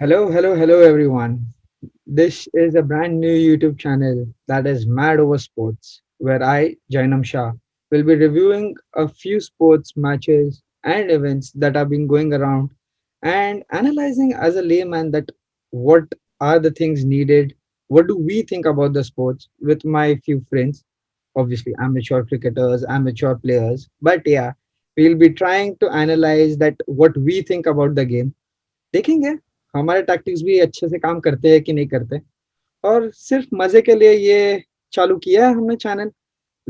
Hello, everyone. This is a brand new YouTube channel that is MadOverSportz, where I, Jainam Shah, will be reviewing a few sports matches and events that have been going around and analyzing as a layman that what are the things needed, what do we think about the sports with my few friends, obviously amateur cricketers, amateur players, but yeah, we'll be trying to analyze that what we think about the game देखेंगे हमारे tactics भी अच्छे से काम करते हैं कि नहीं करते और सिर्फ मजे के लिए ये चालू किया है हमने channel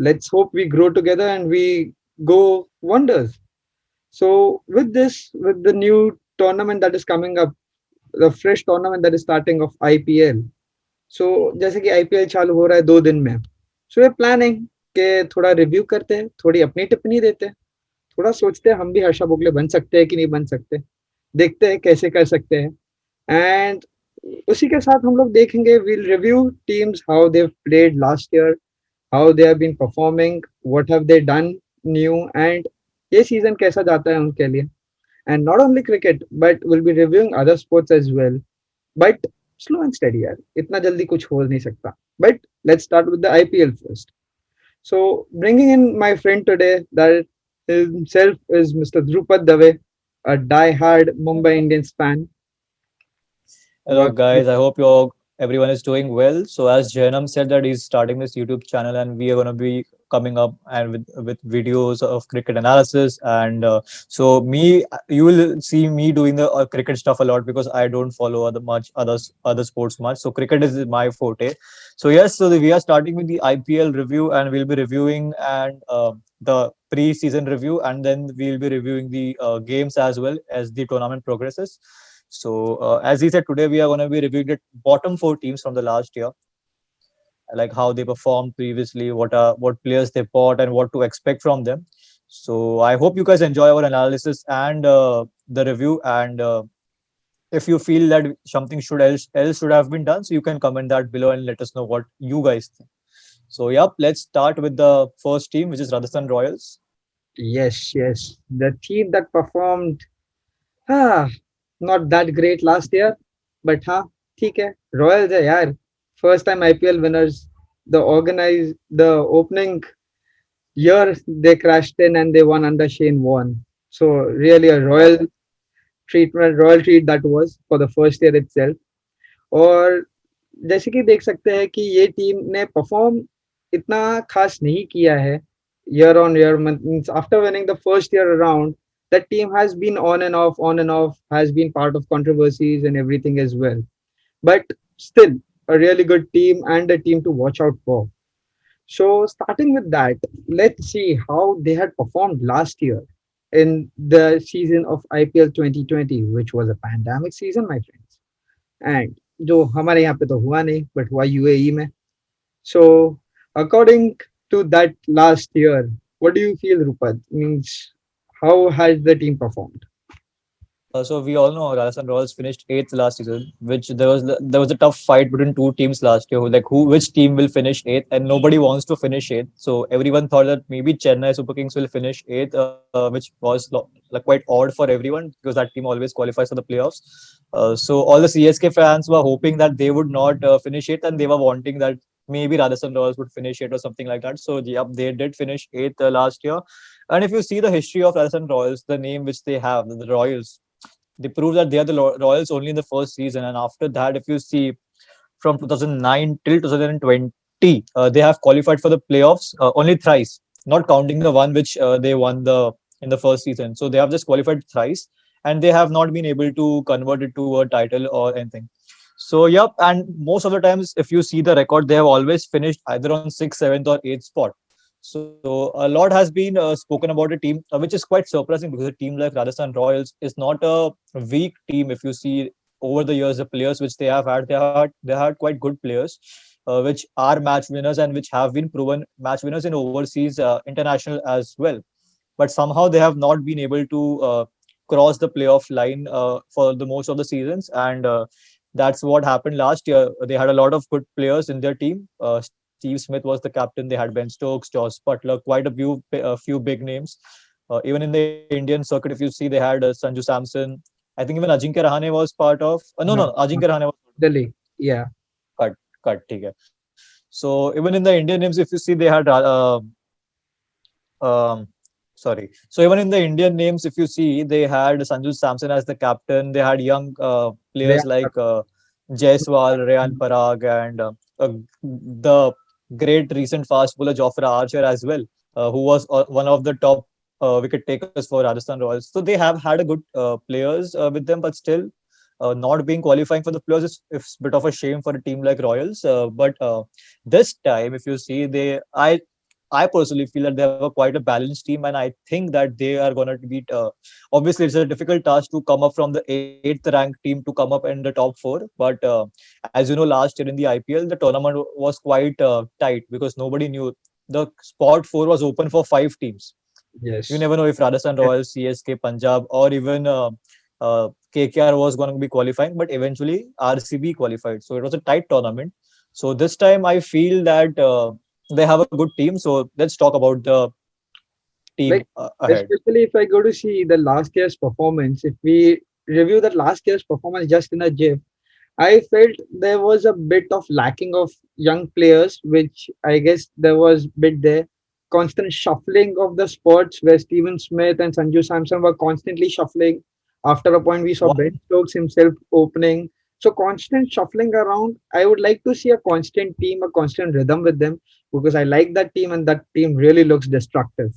let's hope we grow together and we go wonders so with this with the new tournament that is coming up the fresh tournament that is starting off IPL so जैसे कि आईपीएल चालू हो रहा है 2 दिन में सो वे planning के थोड़ा रिव्यू करते हैं थोड़ी अपनी टिप्पणी देते हैं थोड़ा सोचते हैं हम भी हर्षा बोगले बन सकते हैं कि नहीं बन सकते देखते हैं कैसे कर सकते हैं एंड उसी के साथ हम लोग देखेंगे will review teams how they played last year how they have been performing what have they done new and ये सीजन कैसा जाता है उनके लिए and not only cricket but will be reviewing other sports as well but slow and steady यार इतना जल्दी कुछ हो नहीं सकता but let's start with the IPL first so bringing in my friend today that himself is Mr. Drupad Dave, a die-hard Mumbai Indians fan. Hello What? guys, I hope everyone is doing well. So as Jainam said that he's starting this YouTube channel and we are going to be coming up and with videos of cricket analysis and so me you will see me doing the cricket stuff a lot because I don't follow other sports much. So cricket is my forte. So yes, we are starting with the IPL review and we'll be reviewing and the pre-season review and then we'll be reviewing the games as well as the tournament progresses. So as he said, today we are going to be reviewing the bottom four teams from the last year, like how they performed previously, what players they bought, and what to expect from them. So I hope you guys enjoy our analysis and the review. And if you feel that something else should have been done, so you can comment that below and let us know what you guys think. So yep, let's start with the first team, which is Rajasthan Royals. Yes. The team that performed ah, not that great last year, but हाँ ठीक है Royals है यार first time IPL winners the opening year they crashed in and they won under Shane Warne. So really a royal treat that was for the first year itself. और जैसे कि देख सकते हैं कि ये टीम ने परफॉर्म इतना खास नहीं किया है year on year means after winning the first year around that team has been on and off has been part of controversies and everything as well but still a really good team and a team to watch out for so starting with that let's see how they had performed last year in the season of IPL 2020 which was a pandemic season my friends and जो हमारे यहाँ पे तो हुआ नहीं but हुआ UAE में so according to that last year what do you feel Rupad means how has the team performed So we all know Rajasthan Royals finished eighth last season, which there was a tough fight between two teams last year, like which team will finish eighth, and nobody wants to finish eighth. So everyone thought that maybe Chennai Super Kings will finish eighth, which was like quite odd for everyone because that team always qualifies for the playoffs. So all the CSK fans were hoping that they would not finish eighth, and they were wanting that maybe Rajasthan Royals would finish eighth or something like that. So yeah, they did finish eighth last year. And if you see the history of Rajasthan Royals, the name which they have, the Royals, they proved that they are the Royals only in the first season. And after that, if you see from 2009 till 2020, they have qualified for the playoffs only thrice, not counting the one which they won in the first season. So they have just qualified thrice, and they have not been able to convert it to a title or anything. So yep, and most of the times, if you see the record, they have always finished either on sixth, seventh, or eighth spot. So a lot has been spoken about a team, which is quite surprising because a team like Rajasthan Royals is not a weak team. If you see over the years, the players which they had quite good players, which are match winners and which have been proven match winners in overseas international as well. But somehow they have not been able to cross the playoff line for the most of the seasons, and that's what happened last year. They had a lot of good players in their team. Steve Smith was the captain. They had Ben Stokes, Josh Butler, quite a few big names. Even in the Indian circuit, if you see, they had Sanju Samson. I think even Ajinkya Rahane was part of. No, No, no, no, Ajinkya Rahane was the league. Yeah. cut, cut. ठीक है. So even in the Indian names, if you see, they had um, sorry. So even in the Indian names, if you see, they had Sanju Samson as the captain. They had young players Real. like Jaiswal, Rayan Parag, and the great recent fast bowler Jofra Archer as well, who was one of the top wicket takers for Rajasthan Royals. So they have had a good players with them, but still not being qualifying for the playoffs is a bit of a shame for a team like Royals. But this time, if you see, I personally feel that they have a quite a balanced team, and I think that they are going to beat. Obviously, it's a difficult task to come up from the eighth ranked team to come up in the top four. But as you know, last year in the IPL, the tournament was quite tight because nobody knew the spot four was open for five teams. You Yes. never know if Rajasthan Royals, CSK, Punjab, or even KKR was going to be qualifying, but eventually RCB qualified. So it was a tight tournament. So this time I feel that they have a good team. So let's talk about the team Like, ahead. especially if I go to see the last year's performance, if we review that last year's performance just in a GIF, I felt there was a bit of lacking of young players, which I guess there was bit there. Constant shuffling of the spots where Steven Smith and Sanju Samson were constantly shuffling. After a point, we saw One, Ben Stokes himself opening. So constant shuffling around. I would like to see a constant team, a constant rhythm with them because I like that team and that team really looks destructive.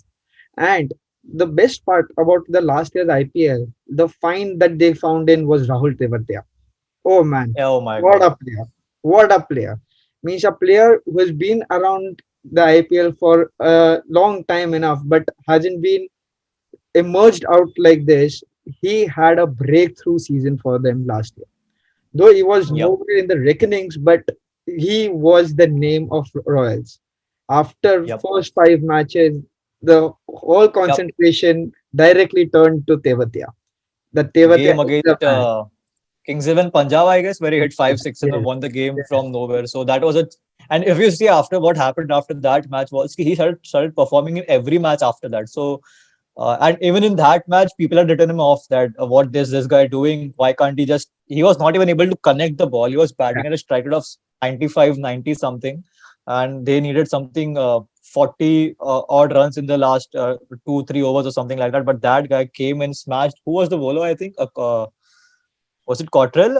And the best part about the last year's IPL, the find that they found in was Rahul Tewatia. Oh man, oh my what God. a player! What a player! Means a player who has been around the IPL for a long time enough, but hasn't been emerged out like this. He had a breakthrough season for them last year. Though he was Yep. nowhere in the reckonings, but he was the name of Royals. After Yep. first five matches, the whole Yep. concentration directly turned to Tewatia. The Tewatia Game is the against man. Kings Eleven Punjab, I guess, where he hit five, Yes, six, and yes, won the game yes. from nowhere. So that was a. And if you see after what happened after that match was he started performing in every match after that. So and even in that match, people had written him off that what is this guy doing? Why can't he just? He was not even able to connect the ball. He was Yeah. batting at a strike rate of 95, 90 something, and they needed something 40 odd runs in the last 2, 3 overs or something like that. But that guy came and smashed. Who was the bowler? I think was it Cottrell?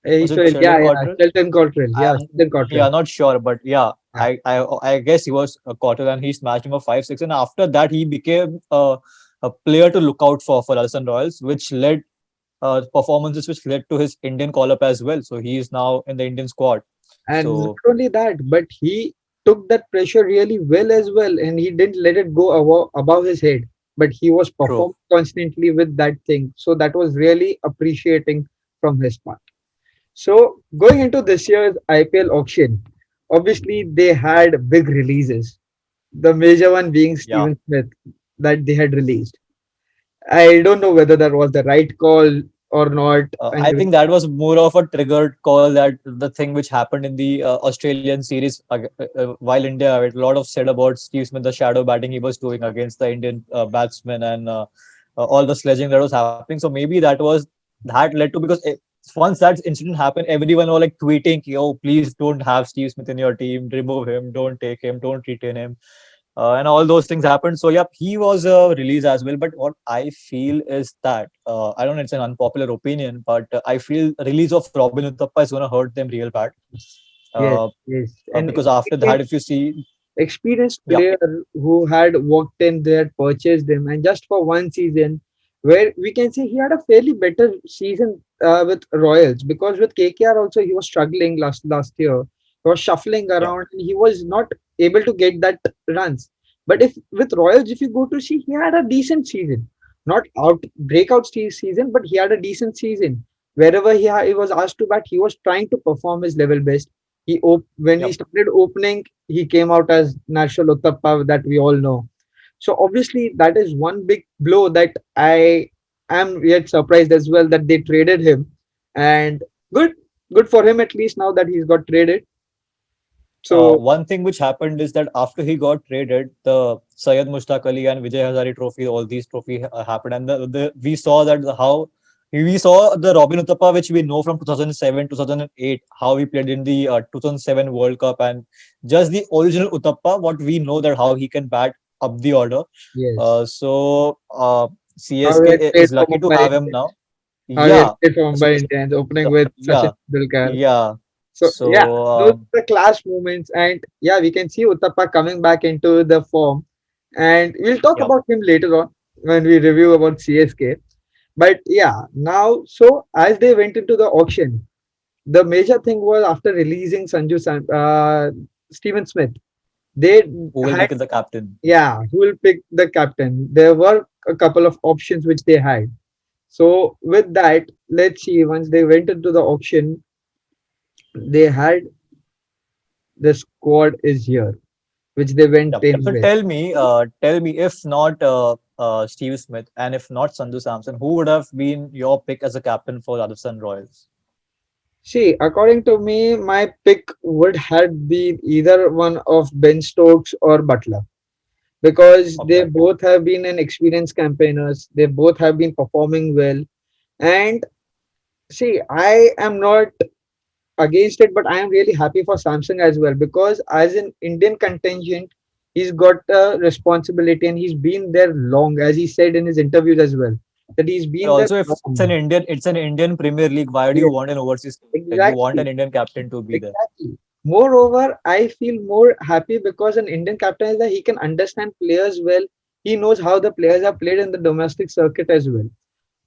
Was it Yeah, Sheldon yeah. Cottrell? Shelton Cottrell. Yeah, I'm Shelton Cottrell. yeah, not sure, but yeah, Yeah. I guess he was a quarter and he smashed him for 5, 6, and after that he became a player to look out for Rajasthan Royals, which led performances which led to his Indian call up as well. So he is now in the Indian squad. And not So only that, but he took that pressure really well as well, and he didn't let it go above his head. But he was true. performing constantly with that thing. So that was really appreciating from his part. So going into this year's IPL auction, obviously they had big releases. The major one being Yeah. Steven Smith that they had released. I don't know whether that was the right call or not. And I think that was more of a triggered call that the thing which happened in the Australian series while India had a lot of said about Steve Smith, the shadow batting he was doing against the Indian batsmen and all the sledging that was happening. So maybe that led to because once that incident happened, everyone was like tweeting, "Yo, please don't have Steve Smith in your team, remove him, don't take him, don't retain him." And all those things happened. So yep, he was released as well. But what I feel is that I don't know, it's an unpopular opinion, but I feel release of Robin Uthappa is going to hurt them real bad. yes, Uh, yes. And because after that, if you see, experienced yeah, player who had worked in, they had purchased him, and just for one season, where we can say he had a fairly better season with Royals because with KKR also he was struggling last year. He was shuffling yeah, around and he was not able to get that runs. But if with Royals, if you go to see, he had a decent season, not out breakout season, but he had a decent season. Wherever he was asked to bat, he was trying to perform his level best. When he yep. started opening, he came out as National Uttappa that we all know. So obviously that is one big blow that I am yet surprised as well that they traded him. And good, good for him at least now that he's got traded. So One thing which happened is that after he got traded, the Syed Mushtaq Ali and Vijay Hazare Trophy, all these trophy happened, and we saw that how We saw the Robin Uthappa, which we know from 2007, 2008, how he played in the 2007 World Cup, and just the original Uthappa, what we know that how he can bat up the order. Yes. How he CSK had played is for lucky to Mumbai have him Indians. now. How he had Yeah. played for So Mumbai Indians, opening so, with Sachin yeah, Tendulkar. yeah. So yeah, So those are the clash moments, and yeah, we can see Uttappa coming back into the form, and we'll talk yeah, about him later on when we review about CSK. But yeah, now so as they went into the auction, the major thing was after releasing Steven Smith, they who will had make it the captain? who will pick the captain. There were a couple of options which they had. So with that, let's see. Once they went into the auction, they had the squad is here, which they went Yeah. in So with. tell me, if not Steve Smith and if not Sanju Samson, who would have been your pick as a captain for Rajasthan Royals? See, according to me, my pick would have been either one of Ben Stokes or Butler because they Okay. both have been an experienced campaigners. They both have been performing well. And see, I am not against it, but I am really happy for Samsung as well because as an Indian contingent, he's got a responsibility and he's been there long, as he said in his interviews as well, that he's And been there also, if long. It's an Indian Premier League. Why do you Yes, want an overseas captain? You want exactly. an Indian captain to be there. Exactly. Moreover, I feel more happy because an Indian captain is that he can understand players well. He knows how the players are played in the domestic circuit as well.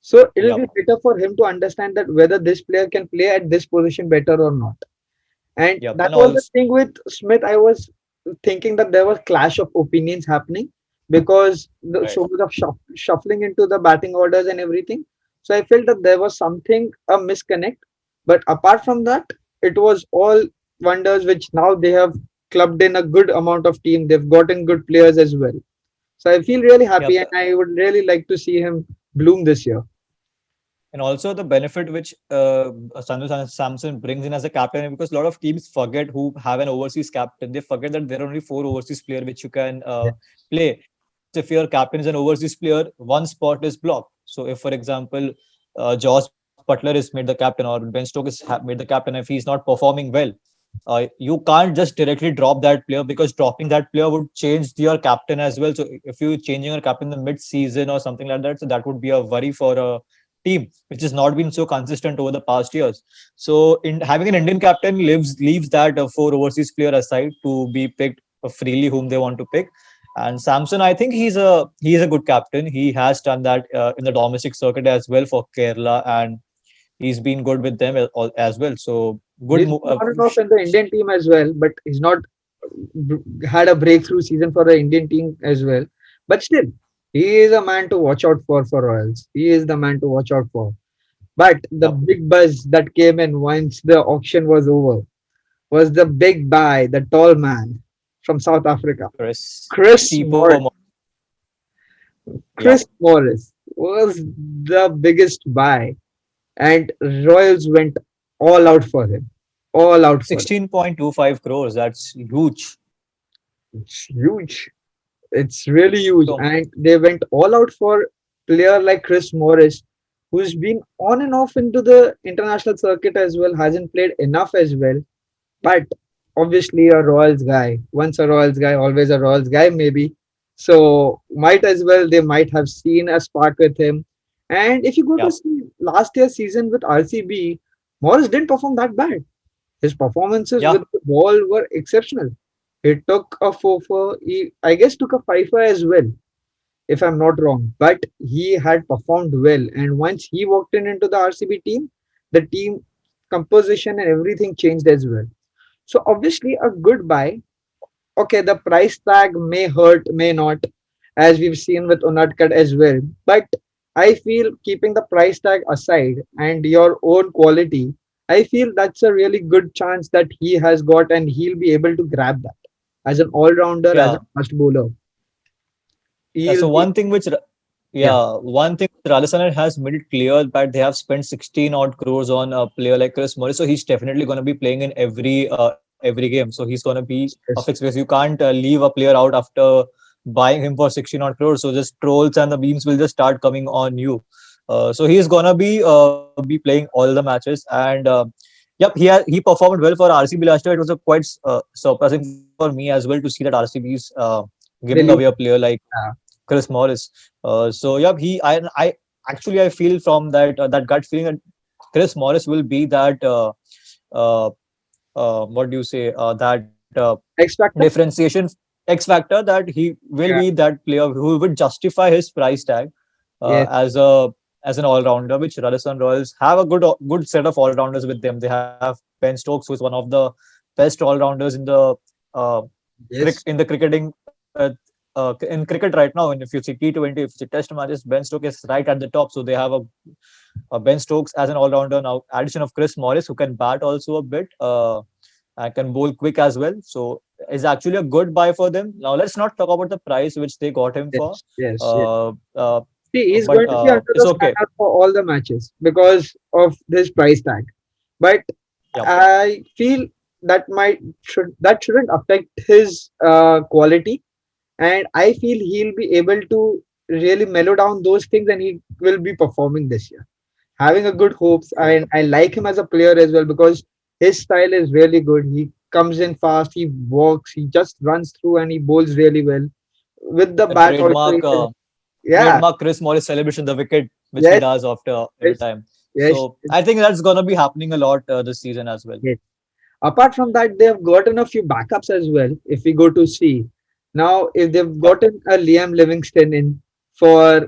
So it'll be Yep. better for him to understand that whether this player can play at this position better or not. And Yep. that And was the also, thing with Smith. I was thinking that there was clash of opinions happening because right. so much of shuffling into the batting orders and everything. So I felt that there was something a misconnect. But apart from that, it was all wonders which now they have clubbed in a good amount of team. They've gotten good players as well. So I feel really happy Yep. and I would really like to see him bloom this year. And also the benefit which Samson brings in as a captain, because a lot of teams forget who have an overseas captain. They forget that there are only four overseas players which you can Yeah. play. If your captain is an overseas player, one spot is blocked. So if, for example, Josh Butler is made the captain or Ben Stokes is made the captain, if he's not performing well, you can't just directly drop that player, because dropping that player would change your captain as well. So if you're changing your captain in the mid-season or something like that, so that would be a worry for a team which has not been so consistent over the past years. So in having an Indian captain leaves that four overseas player aside to be picked freely whom they want to pick. And Samson, I think he's a good captain. He has done that in the domestic circuit as well for Kerala, and he's been good with them as well. So good He's move. been on and off in the Indian team as well, but he's not had a breakthrough season for the Indian team as well. But still, he is a man to watch out for Royals. He is the man to watch out for. But the Yep. big buzz that came in once the auction was over was the big buy, the tall man from South Africa, Chris Chris Tipo. Morris. Yep. Chris Morris was the biggest buy, and Royals went all out for him. All out for him. 16.25 crores. That's huge. It's huge. It's really huge. So And they went all out for player like Chris Morris, who's been on and off into the international circuit as well, hasn't played enough as well. But obviously a Royals guy. Once a Royals guy, always a Royals guy, maybe. So might as well they might have seen a spark with him. And if you go to yeah, see last year's season with RCB, Morris didn't perform that bad. His performances yeah, with the ball were exceptional. He took a 4 he I guess took a 5 as well, if I'm not wrong. But he had performed well. And once he walked in into the RCB team, the team composition and everything changed as well. So obviously a good buy. Okay, the price tag may hurt, may not, as we've seen with Unadkat as well. But I feel keeping the price tag aside and your own quality, I feel that's a really good chance that he has got and he'll be able to grab that. As an all-rounder, as a yeah. fast bowler, So he'll be yeah, one thing Rajasthan has made it clear that they have spent 16 odd crores on a player like Chris Morris, so he's definitely going to be playing in every game. So he's going to be a fixed yes, place. You can't leave a player out after buying him for 16 odd crores. So just trolls and the beams will just start coming on you. So he's gonna be playing all the matches, and yep, he performed well for RCB last year. It was a quite surprising for me as well to see that RCB is giving They away lose. a player like Yeah. Chris Morris. So yep, I actually I feel from that gut feeling that Chris Morris will be that uh, what do you say that X Factor? differentiation X factor, that he will be Yeah. that player who would justify his price tag Yes. as an all rounder, which Rajasthan Royals have a good set of all rounders with them. They have Ben Stokes, who is one of the best all rounders uh, Yes. in the cricketing in cricket right now. And if you see T20, if you see Test matches, Ben Stokes is right at the top. So they have Ben Stokes as an all rounder now. Addition of Chris Morris, who can bat also a bit. And can bowl quick as well. So is actually a good buy for them. Now let's not talk about the price which they got him for. Yes. Yes. Yes. Uh, uh, See, he's but going to be under it's the okay. scanner for all the matches because of this price tag. But Yep. I feel that shouldn't affect his quality, and I feel he'll be able to really mellow down those things, and he will be performing this year. Having a good hopes, True. and I like him as a player as well because his style is really good. He comes in fast, he walks, he just runs through, and he bowls really well with the The bat also. Yeah, trademark Chris Morris celebration, the wicket which he yes, does after every yes, time. yes, So I think that's gonna be happening a lot this season as well. yes. Apart from that, they have gotten a few backups as well. If we go to see now, if they've Yep. gotten a Liam Livingston in for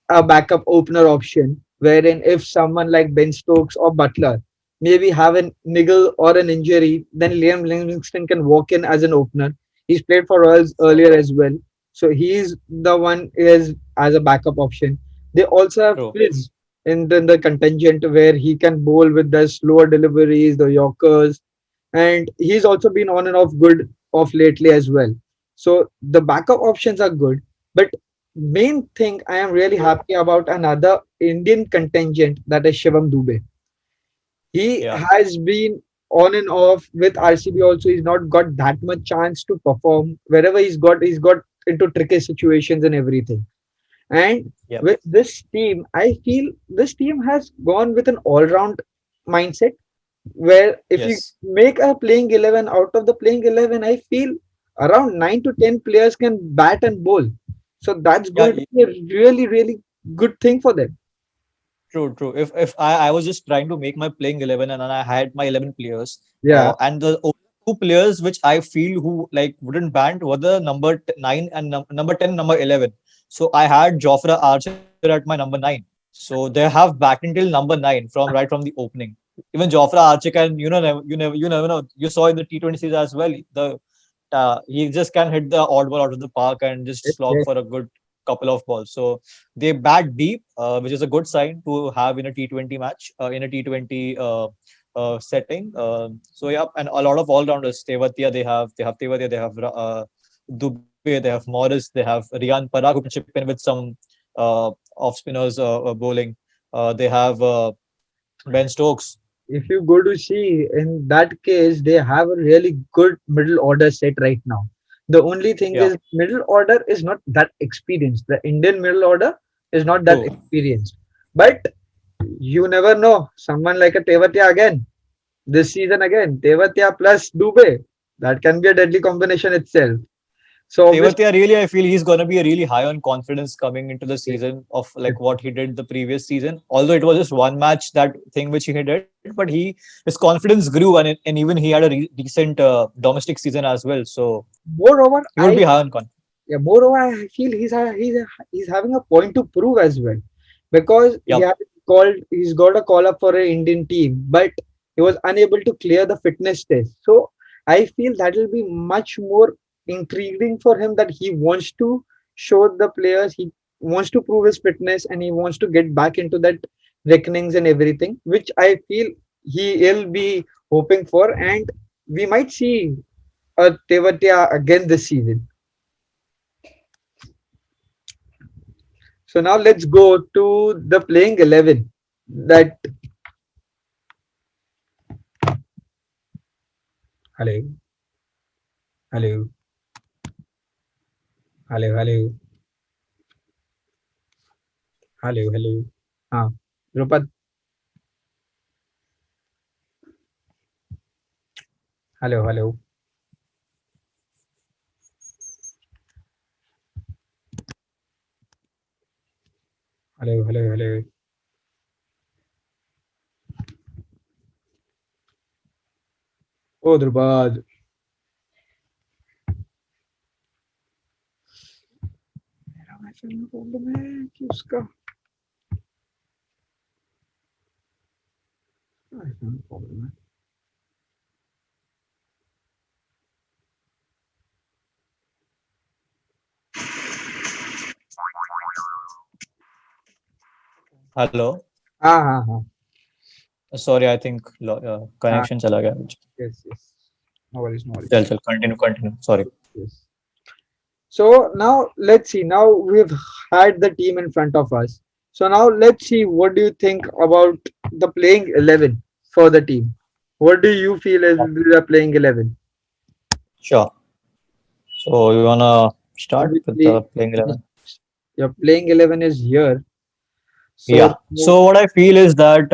a backup opener option, wherein if someone like Ben Stokes or Butler maybe have a niggle or an injury, then Liam Livingston can walk in as an opener. He's played for Royals True. earlier as well, so he's the one is as a backup option. They also have True. Fizz in the contingent where he can bowl with the slower deliveries, the Yorkers, and he's also been on and off good off lately as well. So the backup options are good, but main thing I am really happy about another Indian contingent, that is Shivam Dubey. He Yeah. has been on and off with RCB also. He's not got that much chance to perform. Wherever he's got into tricky situations and everything. And Yep. with this team, I feel this team has gone with an all-round mindset where if you Yes. make a playing 11, out of the playing 11, I feel around 9 to 10 players can bat and bowl. So that's Yeah. going to be a really, really good thing for them. True, true. If I was just trying to make my playing 11 and then I had my 11 players, Yeah. and the only two players which I feel who like wouldn't ban were the number 9 and number 10, number 11. So I had Jofra Archer at my number 9. So they have batting till number 9 from right from the opening. Even Jofra Archer can, you never know. You saw in the T20 series as well. He just can hit the odd ball out of the park and just Yes, slog yes. for a good couple of balls. So they bat deep, which is a good sign to have in a T20 match, in a T20 setting. So yeah, and a lot of all rounders. Tewatia, they have Tewatia, they have Dubey, they have Morris, they have Rian Parag who can chip in with some off spinners bowling. They have Ben Stokes. If you go to see, in that case, they have a really good middle order set right now. The only thing Yeah, is, middle order is not that experienced. The Indian middle order is not that true. experienced. But you never know. Someone like a Tewatia again, this season again, Tewatia plus Dubey, that can be a deadly combination itself. So obviously, Tewatia, really, I feel he's going to be really high on confidence coming into the season of like what he did the previous season. Although it was just one match, that thing which he did, but his confidence grew, and even he had a decent domestic season as well. So moreover, he would be high on confidence. yeah, moreover, I feel he's having a point to prove as well, because Yep. he's got a call up for an Indian team, but he was unable to clear the fitness test. So I feel that will be much more intriguing for him, that he wants to show the players, he wants to prove his fitness, and he wants to get back into that reckonings and everything, which I feel he'll be hoping for, and we might see a Tevatia again this season. So now let's go to the playing 11. That hello, hello, hello, hello, hello, hello. हाँ, Drupad, hello, hello, hello, hello, hello. Oh, Drupad. मेरा wifi में problem है कि उसका wifi में problem है. Hello. हाँ, हाँ, हाँ. Sorry, I think हाँ, connection चला गया. yes, yes. No worries, no चल worries. चल continue. Sorry. Yes. So now let's see. Now we've had the team in front of us. So now let's see. What do you think about the playing 11 for the team? What do you feel is the playing 11? Sure. So you wanna start with the Obviously, playing 11? your playing 11 is here. So Yeah. So what I feel is that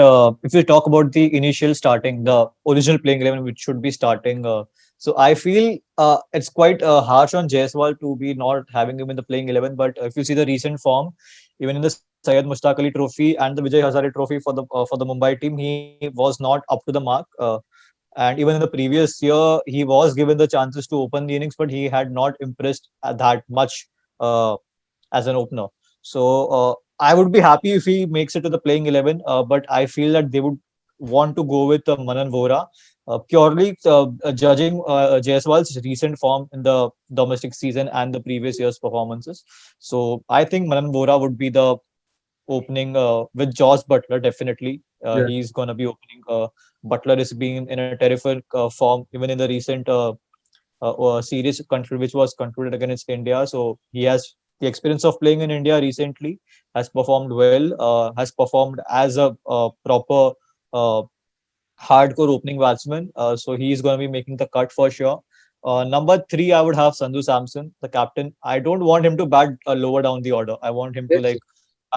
if we talk about the initial starting, the original playing 11 which should be starting, so I feel it's quite harsh on Jaiswal to be not having him in the playing 11. But if you see the recent form, even in the Syed Mushtaq Ali Trophy and the Vijay Hazare Trophy for the Mumbai team, he was not up to the mark. And even in the previous year, he was given the chances to open the innings, but he had not impressed that much as an opener. So I would be happy if he makes it to the playing 11, but I feel that they would want to go with Manan Vora. Purely judging Jaiswal's recent form in the domestic season and the previous year's performances. So I think Manan Vora would be the opening with Josh Butler, definitely. yeah, He's going to be opening. Butler is being in a terrific form, even in the recent series which was concluded against India. So he has the experience of playing in India recently, has performed well, has performed as a proper uh, hardcore opening batsman. So he's going to be making the cut for sure. Number three, I would have Sandhu Samson, the captain. I don't want him to bat lower down the order. I want him to yes, like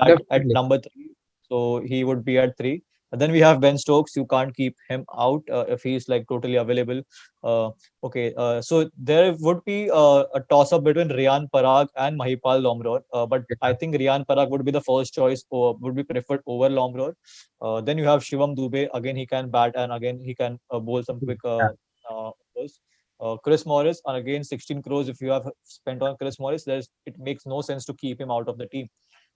yes, at definitely. number three. So he would be at three. And then we have Ben Stokes. You can't keep him out if he's like totally available. Uh, okay, so there would be a toss up between Riyan Parag and Mahipal Lomror. But I Yeah, think Riyan Parag would be the first choice or would be preferred over Lomror. Then you have Shivam Dube. Again, he can bat and again he can bowl some quick yeah, overs. Chris Morris, and again 16 crores. If you have spent on Chris Morris, it makes no sense to keep him out of the team.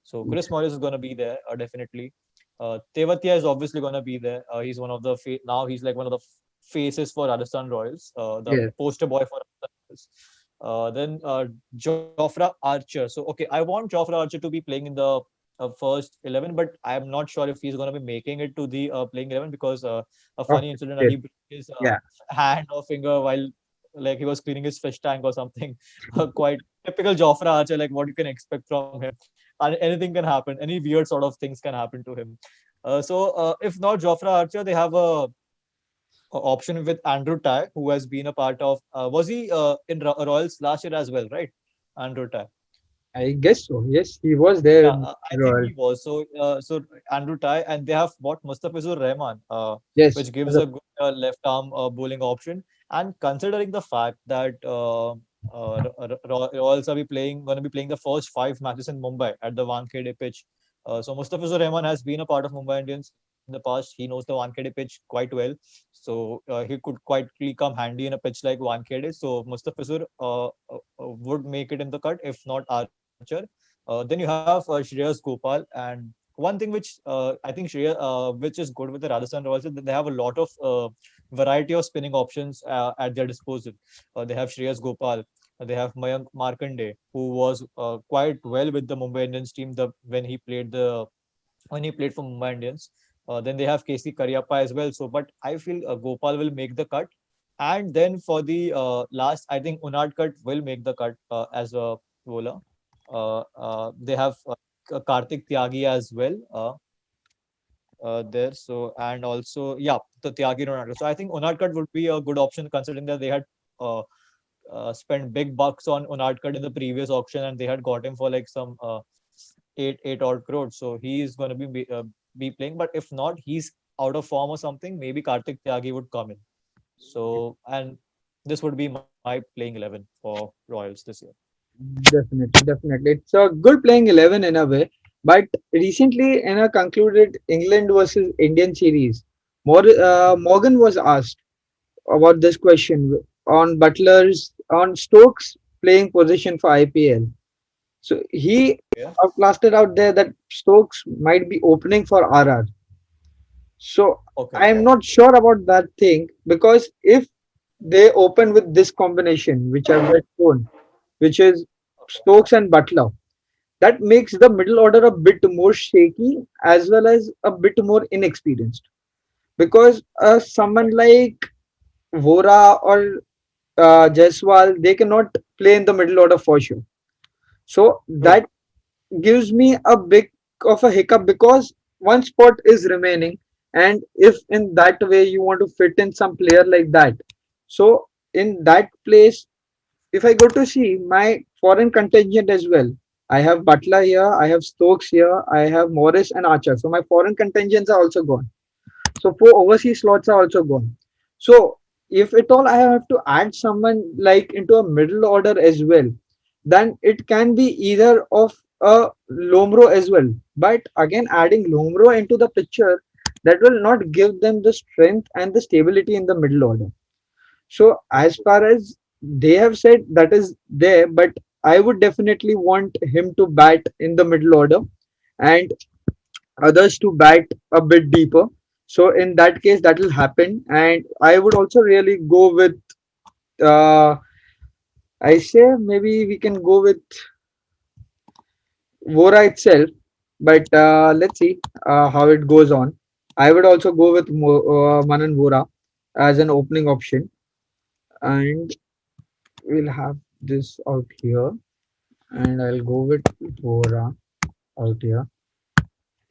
So Chris Morris is going to be there definitely. Tewatia is obviously going to be there. He's one of the now he's like one of the faces for Rajasthan Royals, the yes, poster boy for Rajasthan Royals. Then Jofra Archer. So okay, I want Jofra Archer to be playing in the first 11, but I'm not sure if he's going to be making it to the playing 11 because a of funny incident that yes, he broke his yeah, hand or finger while like he was cleaning his fish tank or something. Quite typical Jofra Archer, like what you can expect from him. And anything can happen. Any weird sort of things can happen to him. So if not Jofra Archer, they have a option with Andrew Ty, who has been a part of. Was he in Royals last year as well, right? Andrew Ty. I guess so. Yes, he was there Yeah, in I think Royal. he was. So Andrew Ty, and they have bought Mustafizur Rahman, Yes, which gives a good left arm bowling option. And considering the fact that Royals are going to be playing the first five matches in Mumbai at the Wankhede pitch. So Mustafizur Rahman has been a part of Mumbai Indians in the past. He knows the Wankhede pitch quite well. So he could quietly come handy in a pitch like Wankhede. So Mustafizur would make it in the cut, if not Archer. Then you have Shreyas Gopal, and one thing which I think which is good with the Rajasthan Royals is that they have a lot of variety of spinning options at their disposal. They have Shreyas Gopal, they have Mayank Markande, who was quite well with the Mumbai Indians team when he played for Mumbai Indians. Then they have KC Karyappa as well. So, but I feel Gopal will make the cut. And then for the last, I think Unadkat will make the cut as a bowler. They have Karthik Tyagi as well there. So and also the Tyagi and Unadkat. So I think Unadkat would be a good option considering that they had uh, spent big bucks on Unadkat in the previous auction and they had got him for like some eight odd crores. So he is going to be playing. But if not, he's out of form or something. Maybe Kartik Tyagi would come in. So and this would be my playing 11 for Royals this year. Definitely, definitely. It's a good playing 11 in a way. But recently, in a concluded England versus Indian series, Morgan was asked about this question on on Stokes playing position for IPL. So he Yeah. outlasted out there that Stokes might be opening for RR. So Okay. I am not sure about that thing because if they open with this combination, which I've just shown, which is Stokes and Butler, that makes the middle order a bit more shaky as well as a bit more inexperienced. Because someone like Vora or Jaiswal, they cannot play in the middle order for sure. So True. that gives me a big of a hiccup because one spot is remaining, and if in that way you want to fit in some player like that, so in that place, if I go to see my foreign contingent as well, I have Butler here, I have Stokes here, I have Morris and Archer, so my foreign contingents are also gone. So four overseas slots are also gone. So if at all I have to add someone like into a middle order as well, then it can be either of a Lomro as well. But again, adding Lomro into the picture, that will not give them the strength and the stability in the middle order. So as far as they have said, that is there, but I would definitely want him to bat in the middle order and others to bat a bit deeper. So in that case, that will happen, and I would also really go with. I say maybe we can go with Vora itself, but let's see how it goes on. I would also go with Manan Vora as an opening option, and we'll have this out here, and I'll go with Vora out here.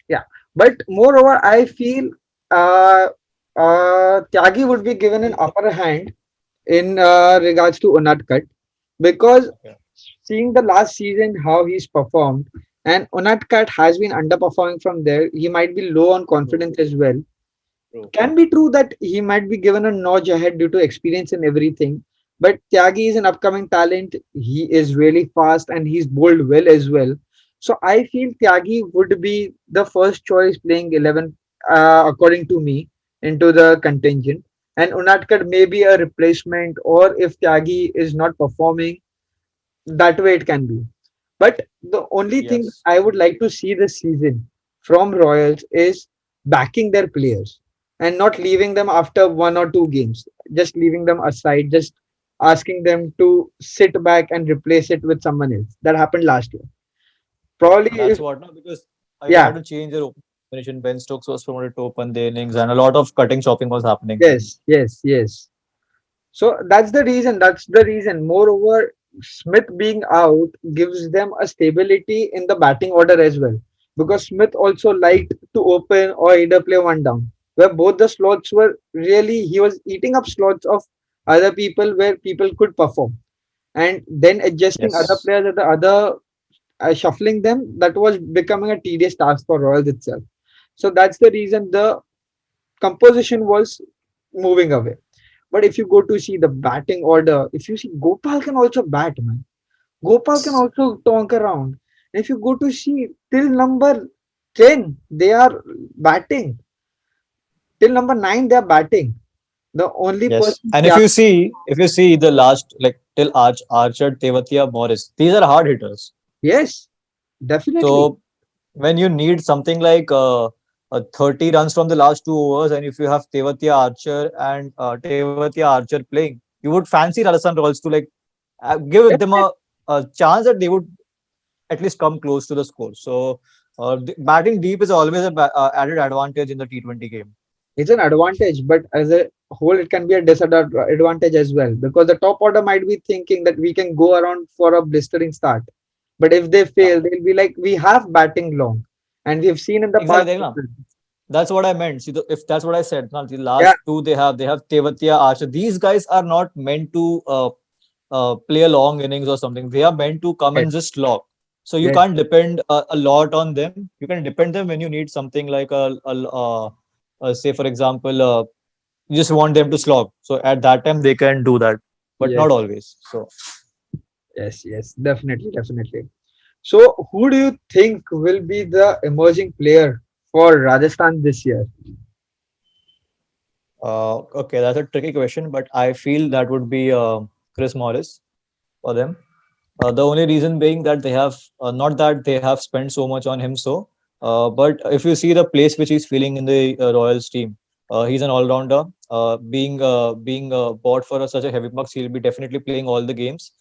Yeah, but moreover, I feel uh, Tyagi would be given an upper hand in regards to Unadkat because Okay. seeing the last season how he's performed and Unadkat has been underperforming from there, he might be low on True. confidence as well. True. Can be true that he might be given a notch ahead due to experience and everything. But Tyagi is an upcoming talent. He is really fast and he's bowled well as well. So I feel Tyagi would be the first choice playing 11, according to me, into the contingent. And Unatkar may be a replacement, or if Tyagi is not performing, that way it can be. But the only thing Yes. I would like to see this season from Royals is backing their players and not leaving them after 1 or 2 games, just leaving them aside, just asking them to sit back and replace it with someone else. That happened last year. Probably That's if, what now because they yeah, had to change their opening combination. Ben Stokes was promoted to open the innings, and a lot of cutting chopping was happening. yes, yes, yes. So that's the reason. That's the reason. Moreover, Smith being out gives them a stability in the batting order as well. Because Smith also liked to open or either play one down, where both the slots were really, he was eating up slots of other people where people could perform. And then adjusting other Yes. players at the other, shuffling them, that was becoming a tedious task for Royals itself. So that's the reason the composition was moving away. But if you go to see the batting order, if you see Gopal can also bat, man. Gopal can also tonk around. And if you go to see till number 10, they are batting. Till number 9, they are batting. The only Yes. person, And yeah, if you see the last like till Archer, Tewatia, Morris, these are hard hitters. yes, definitely. So when you need something like 30 runs from the last 2 overs, and if you have Tewatia Archer and Tewatia Archer playing, you would fancy Rajasthan Royals to like give them Definitely. a chance that they would at least come close to the score. So batting deep is always a added advantage in the T20 game. It's an advantage, but as a whole, it can be a disadvantage as well because the top order might be thinking that we can go around for a blistering start. But if they Yeah, fail, they'll be like, we have batting long. And we've seen in the exactly. past. There, na. That's what I meant. See, if that's what I said, na, the Yeah, last two they have Tewatia Archer. These guys are not meant to play a long innings or something. They are meant to come yes, and just slog. So you Yes, can't depend a lot on them. You can depend them when you need something like say for example, you just want them to slog. So at that time they can do that, but yes, not always. So yes, definitely, definitely. So, who do you think will be the emerging player for Rajasthan this year? okay, that's a tricky question, but I feel that would be Chris Morris for them. The only reason being that they have not that they have spent so much on him, but if you see the place which he's filling in the Royals team, he's an all-rounder. Being bought for such a heavy bucks, he'll be definitely playing all the games.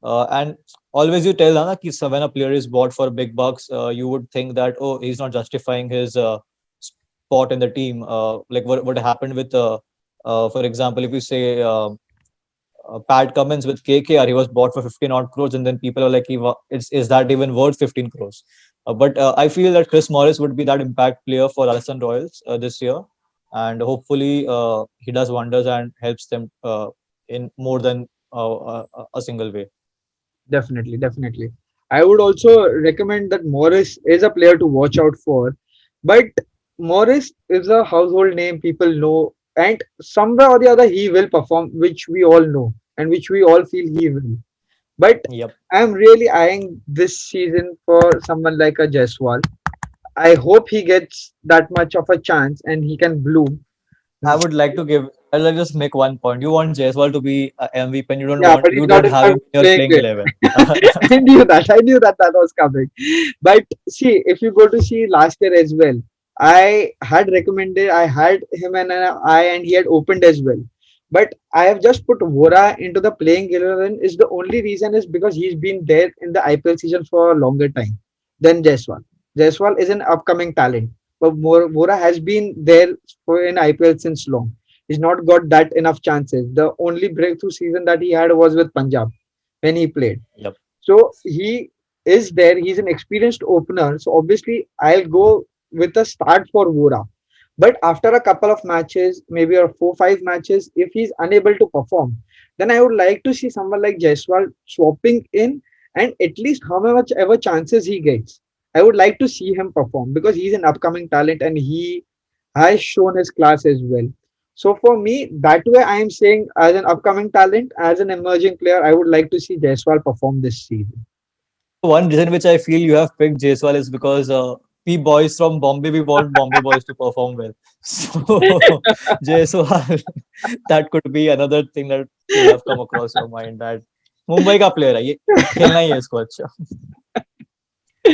And always you tell Hana, ki when a player is bought for big bucks, you would think that oh he's not justifying his spot in the team. Like what happened with for example, if you say Pat Cummins with KKR, he was bought for 15 odd crores, and then people are like, is that even worth 15 crores? But I feel that Chris Morris would be that impact player for Rajasthan Royals this year, and hopefully he does wonders and helps them in more than a single way. Definitely, definitely. I would also recommend that Morris is a player to watch out for. But Morris is a household name people know, and somewhere or the other he will perform, which we all know and which we all feel he will. But Yep. I'm really eyeing this season for someone like a Jaiswal. I hope he gets that much of a chance and he can bloom. I would like to give. I'll just make one point. You want Jaiswal to be a MVP, and Yeah, but he's you not don't in have my him in your playing playing list. 11. I knew that. I knew that that was coming. But see, if you go to see last year as well, I had recommended, I had him and I, and he had opened as well. But I have just put Vora into the playing 11. Is the only reason is because he's been there in the IPL season for a longer time than Jaiswal. Jaiswal is an upcoming talent, but Vora has been there for in IPL since long. He's not got that enough chances. The only breakthrough season that he had was with Punjab when he played. Yep. So he is there. He's an experienced opener. So obviously, I'll go with a start for Vora. But after a couple of matches, maybe or 4 5 matches, if he's unable to perform, then I would like to see someone like Jaiswal swapping in, and at least how much ever chances he gets, I would like to see him perform because he's an upcoming talent and he has shown his class as well. So for me, that way I am saying as an upcoming talent, as an emerging player, I would like to see Jaiswal perform this season. So one reason which I feel you have picked Jaiswal is because we boys from Bombay, we want Bombay boys to perform well. So Jaiswal, that could be another thing that could have come across your mind that Mumbai का player है ये खेलना ही है इसको अच्छा.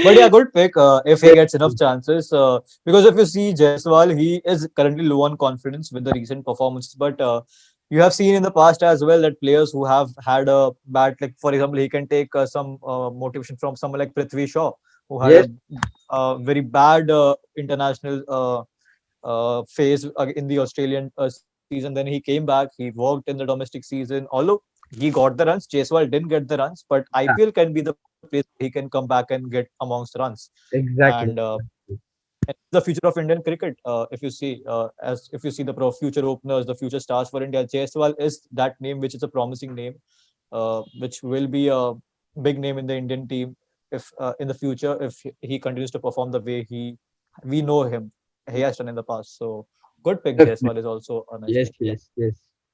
But yeah, good pick if he Yes, gets enough chances. Because if you see Jaiswal, he is currently low on confidence with the recent performances. But you have seen in the past as well that players who have had a bad, like for example, he can take some motivation from someone like Prithvi Shaw, who had yes, a very bad international phase in the Australian season. Then he came back, he worked in the domestic season. Although he got the runs, Jaiswal didn't get the runs, but yeah, IPL can be the place where he can come back and get amongst runs. exactly. And the future of Indian cricket, if you see the future openers, the future stars for India, Jaiswal is that name, which is a promising name, which will be a big name in the Indian team if in the future if he continues to perform the way we know him he has done in the past. So good pick. Definitely. Jaiswal is also a nice Yes, pick. Yeah, yes, yes.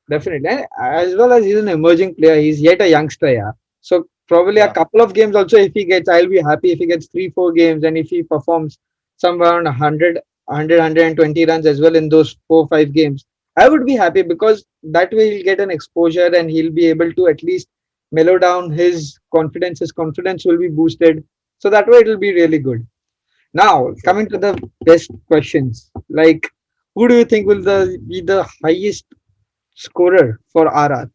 Definitely. And as well as he's an emerging player, he's yet a youngster, yeah. So probably a yeah. couple of games also if he gets, I'll be happy if he gets 3 4 games and if he performs somewhere around 100 runs as well in those 4 5 games. I would be happy because that way he'll get an exposure and he'll be able to at least mellow down his confidence. His confidence will be boosted. So that way it'll be really good. Now, True. coming to the best questions, like who do you think will be the highest scorer for RR?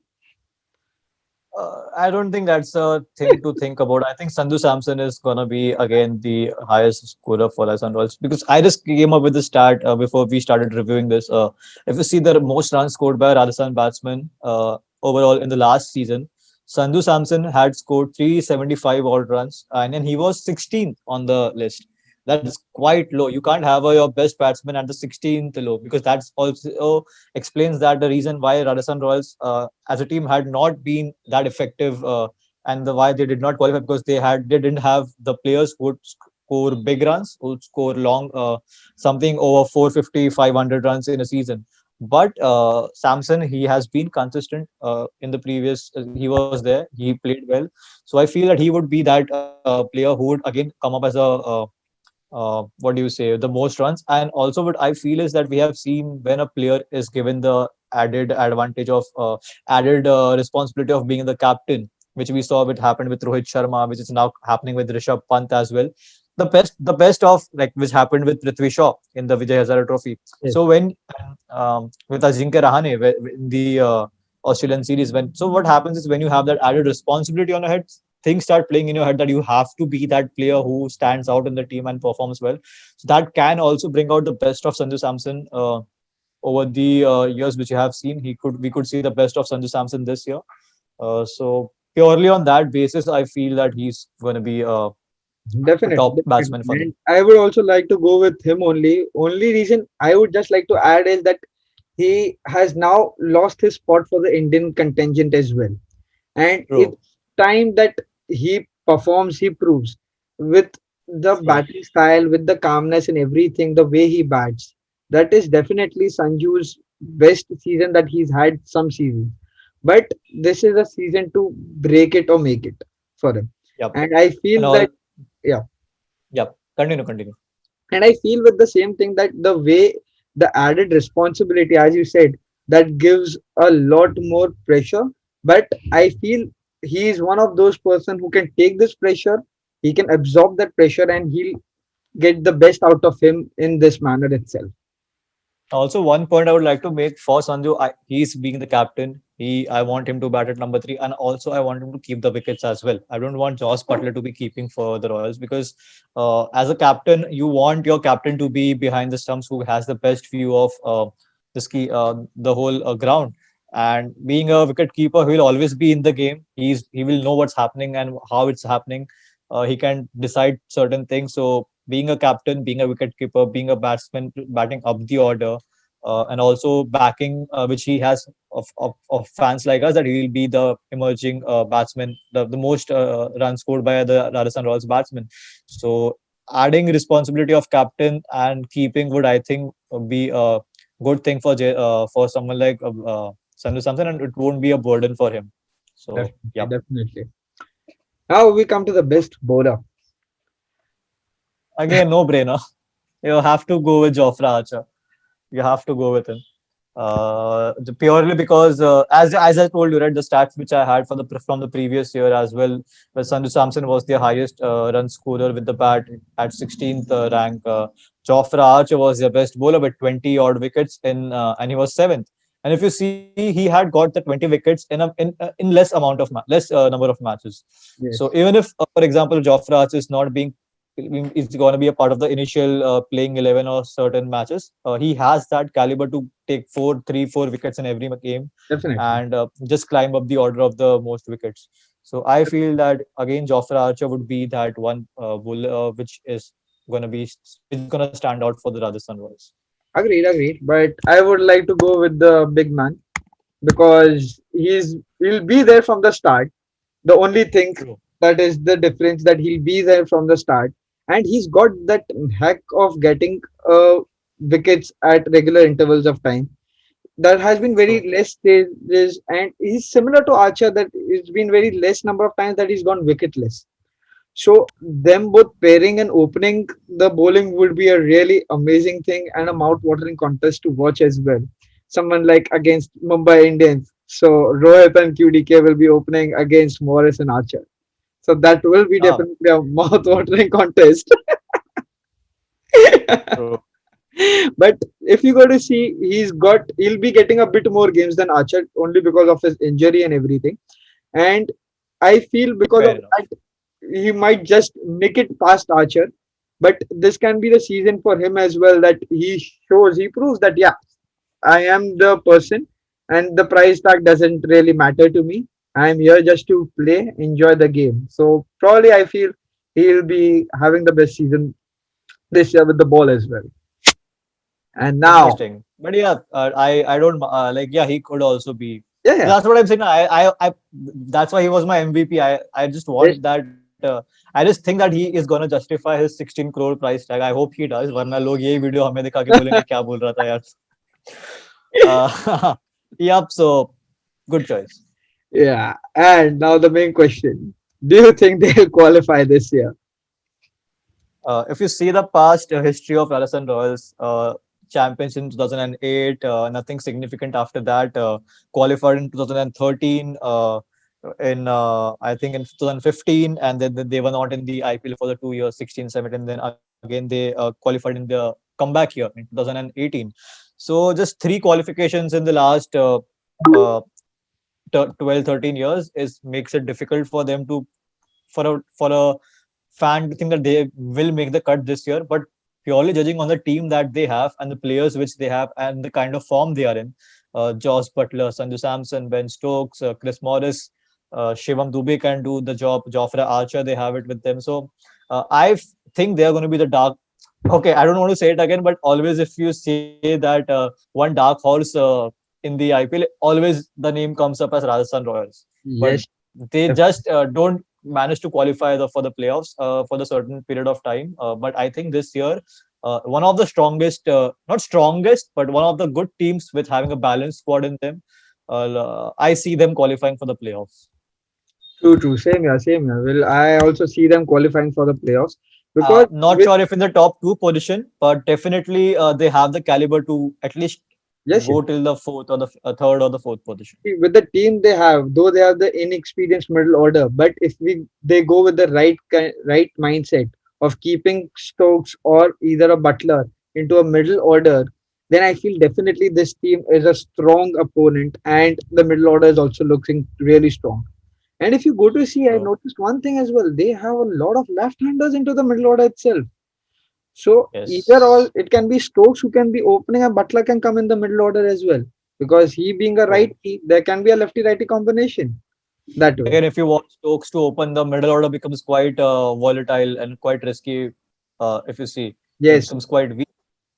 I don't think that's a thing to think about. I think Sandhu Samson is gonna be again the highest scorer for Rajasthan Royals because I just came up with the stat before we started reviewing this. If you see the most runs scored by a Rajasthan batsman overall in the last season, Sandhu Samson had scored 375 odd runs, and then he was 16th on the list. That's quite low. You can't have your best batsman at the 16th low because that's also explains that the reason why Rajasthan Royals as a team had not been that effective and the why they did not qualify because they didn't have the players who would score big runs, who would score long something over 450, 500 runs in a season. But Samson, he has been consistent in the previous. He was there. He played well. So I feel that he would be that player who would again come up as a what do you say, the most runs. And also what I feel is that we have seen when a player is given the added advantage of added responsibility of being the captain, which we saw it happened with Rohit Sharma, which is now happening with Rishabh Pant as well. The best of like which happened with Prithvi Shaw in the Vijay Hazare Trophy. Yes, So when with Ajinkya Rahane in the Australian series, when so what happens is when you have that added responsibility on your head, things start playing in your head that you have to be that player who stands out in the team and performs well. So that can also bring out the best of Sanju Samson over the years which you have seen. We could see the best of Sanju Samson this year. So purely on that basis, I feel that he's going to be a definitely, top definitely. batsman for them. And I would also like to go with him only. Only reason I would just like to add is that he has now lost his spot for the Indian contingent as well. And True, it's time that he performs, he proves with the true. batting style, with the calmness and everything, the way he bats. That is definitely Sanju's best season that he's had some seasons. But this is a season to break it or make it for him. Yep. And I And feel all, that, yeah, yep. Continue, continue. and I feel with the same thing that the way the added responsibility, as you said, that gives a lot more pressure. But I feel he is one of those person who can take this pressure, he can absorb that pressure, and he'll get the best out of him in this manner itself. Also, one point I would like to make for Sanju, he's being the captain. I want him to bat at number three, and also I want him to keep the wickets as well. I don't want Josh Butler to be keeping for the Royals because, as a captain, you want your captain to be behind the stumps, who has the best view of the whole ground. And being a wicket keeper, he will always be in the game. He will know what's happening and how it's happening. He can decide certain things. So being a captain, being a wicket keeper, being a batsman, batting up the order, and also backing which he has of fans like us, that he will be the emerging batsman, the most runs scored by the Rajasthan Royals batsman. So adding responsibility of captain and keeping would, I think, be a good thing for someone like Sanju Samson, and it won't be a burden for him. So Definitely, yeah, definitely. Now we come to the best bowler. again, no brainer. You have to go with Jofra Archer. You have to go with him. Purely because as I told you, right, the stats which I had from the previous year as well, where Sanju Samson was the highest run scorer with the bat at 16th rank. Jofra Archer was their best bowler with 20 odd wickets and he was seventh. And if you see, he had got the 20 wickets in less amount of less number of matches. So Yes, even if, for example, Jofra Archer is not being is going to be a part of the initial playing 11 or certain matches. He has that caliber to take 4 wickets in every game definitely. and just climb up the order of the most wickets. So I feel that again, Jofra Archer would be that one bull which is going to stand out for the Rajasthan Royals. Agreed, agreed. But I would like to go with the big man because he'll be there from the start. The only thing True. that is the difference that he'll be there from the start, and he's got that hack of getting wickets at regular intervals of time. There has been True. very less stages, and he's similar to Archer that it's been very less number of times that he's gone wicketless. So them both pairing and opening the bowling would be a really amazing thing and a mouth-watering contest to watch as well. Someone like against Mumbai Indians. So Rohit and QDK will be opening against Morris and Archer. So that will be Ah, definitely a mouth-watering contest. true. But if you go to see, he'll be getting a bit more games than Archer only because of his injury and everything. And I feel because Fair of enough. that, he might just nick it past Archer. But this can be the season for him as well that he proves that, yeah, I am the person and the price tag doesn't really matter to me. I'm here just to play, enjoy the game. So probably I feel he'll be having the best season this year with the ball as well. And now, Interesting. But yeah, I don't like, yeah, he could also be. Yeah, yeah. That's what I'm saying. That's why he was my MVP. I just Yes, want that. I just think that he is gonna justify his 16 crore price tag. I hope he does. वरना लोग यही video हमें दिखा के बोलेंगे क्या बोल रहा था यार. Yep. So good choice. yeah. And now the main question: do you think they'll qualify this year? If you see the past history of Rajasthan Royals, champions in 2008, nothing significant after that. Qualified in 2013, in I think in 2015, and then they were not in the IPL for the 2 years, 16, 17. Then again they qualified in the comeback year in 2018. So just three qualifications in the last uh, 12, 13 years is makes it difficult for them to for a fan to think that they will make the cut this year, but purely judging on the team that they have and the players which they have and the kind of form they are in, Josh Butler, Sanju Samson, Ben Stokes, Chris Morris, Shivam Dubey can do the job, Jofra Archer, they have it with them. So think they are going to be the dark. Okay, I don't want to say it again, but always if you say that one dark horse in the IPL, always the name comes up as Rajasthan Royals. But Yes, they just don't manage to qualify for the playoffs for the certain period of time. But I think this year, one of the strongest, not strongest, but one of the good teams with having a balanced squad in them, I see them qualifying for the playoffs. true, true. Same here, same here. Well, I also see them qualifying for the playoffs because Not with sure if in the top two position, but definitely they have the caliber to at least yes, yes. go till the fourth or the third or the fourth position. See, with the team they have, though they have the inexperienced middle order, but if we they go with the right mindset of keeping Stokes or either a Butler into a middle order, then I feel definitely this team is a strong opponent, and the middle order is also looking really strong. And if you go to see, I So noticed one thing as well. They have a lot of left-handers into the middle order itself. So either yes, or it can be Stokes who can be opening and Butler can come in the middle order as well. Because he being a true. righty, there can be a lefty righty combination that way. Again, if you want Stokes to open, the middle order becomes quite volatile and quite risky. If you see, it Yes, becomes quite weak.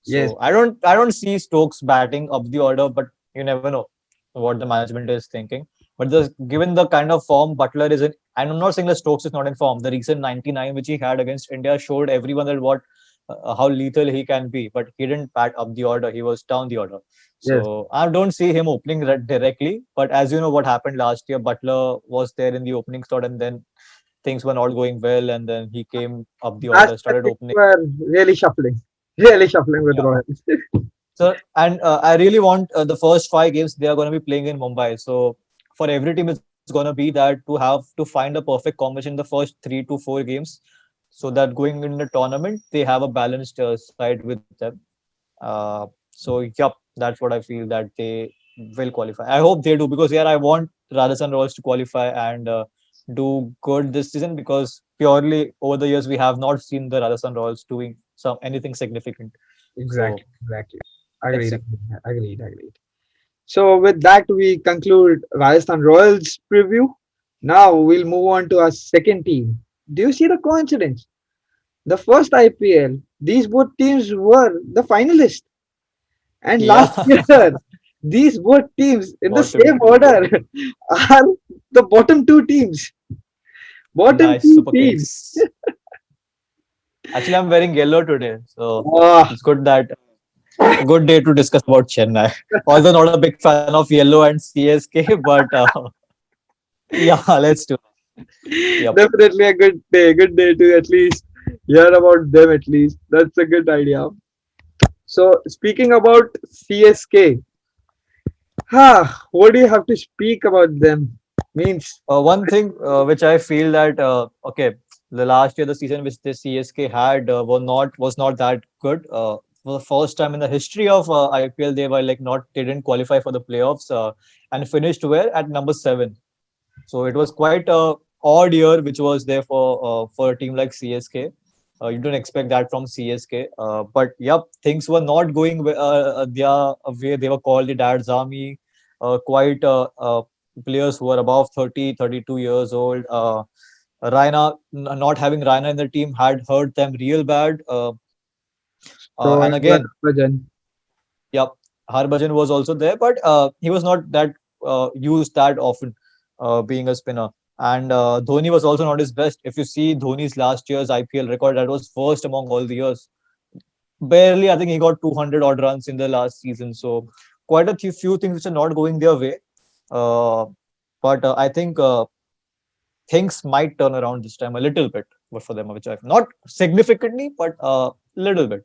yes, So I don't see Stokes batting up the order, but you never know what the management is thinking. But given the kind of form Butler is in, and I'm not saying that Stokes is not in form. The recent 99 which he had against India showed everyone that what how lethal he can be. But he didn't bat up the order; he was down the order. yes, So I don't see him opening directly. But as you know, what happened last year, Butler was there in the opening slot, and then things were not going well, and then he came up the that's order, when started things opening. were really shuffling with Royals. So, and I really want the first five games they are going to be playing in Mumbai. So, for every team, it's going to be that to have to find a perfect combination in the first 3 to 4 games, so that going in the tournament they have a balanced side with them. So, yep, that's what I feel that they will qualify. I hope they do because yeah, I want Rajasthan Royals to qualify and do good this season because purely over the years we have not seen the Rajasthan Royals doing some anything significant. Exactly, So exactly. let's Agreed, see. agreed, agreed, agreed. So with that, we conclude Rajasthan Royals preview. Now we'll move on to our second team. Do you see the coincidence? The first IPL, these both teams were the finalists. And Yeah, last year, these both teams in the bottom same two. order are the bottom two teams. Bottom Nice, two Super teams. Kings. Actually, I'm wearing yellow today, so Ah, it's good that a good day to discuss about Chennai. Although not a big fan of yellow and CSK, but yeah, let's do. Yep. definitely a good day to at least hear about them at least. That's a good idea. So speaking about CSK, what do you have to speak about them? Means One thing which I feel that okay, the last year the season which the CSK had was not that good. For the first time in the history of IPL, they were like not they didn't qualify for the playoffs and finished where at number 7. So it was quite a odd year, which was there for a team like CSK. You don't expect that from CSK, but yep, things were not going their way. They were called the Dad's Army. Quite players who were above 30, 32 years old. Not having Raina in the team had hurt them real bad. so And as well, again, Bhajan. yep, Harbhajan was also there, but he was not that. used that often, being a spinner. And Dhoni was also not his best. If you see Dhoni's last year's IPL record, that was first among all the years. Barely, I think he got 200 odd runs in the last season. So quite a few things which are not going their way. Uh, but I think things might turn around this time a little bit, but for them, which I've not significantly, but a little bit.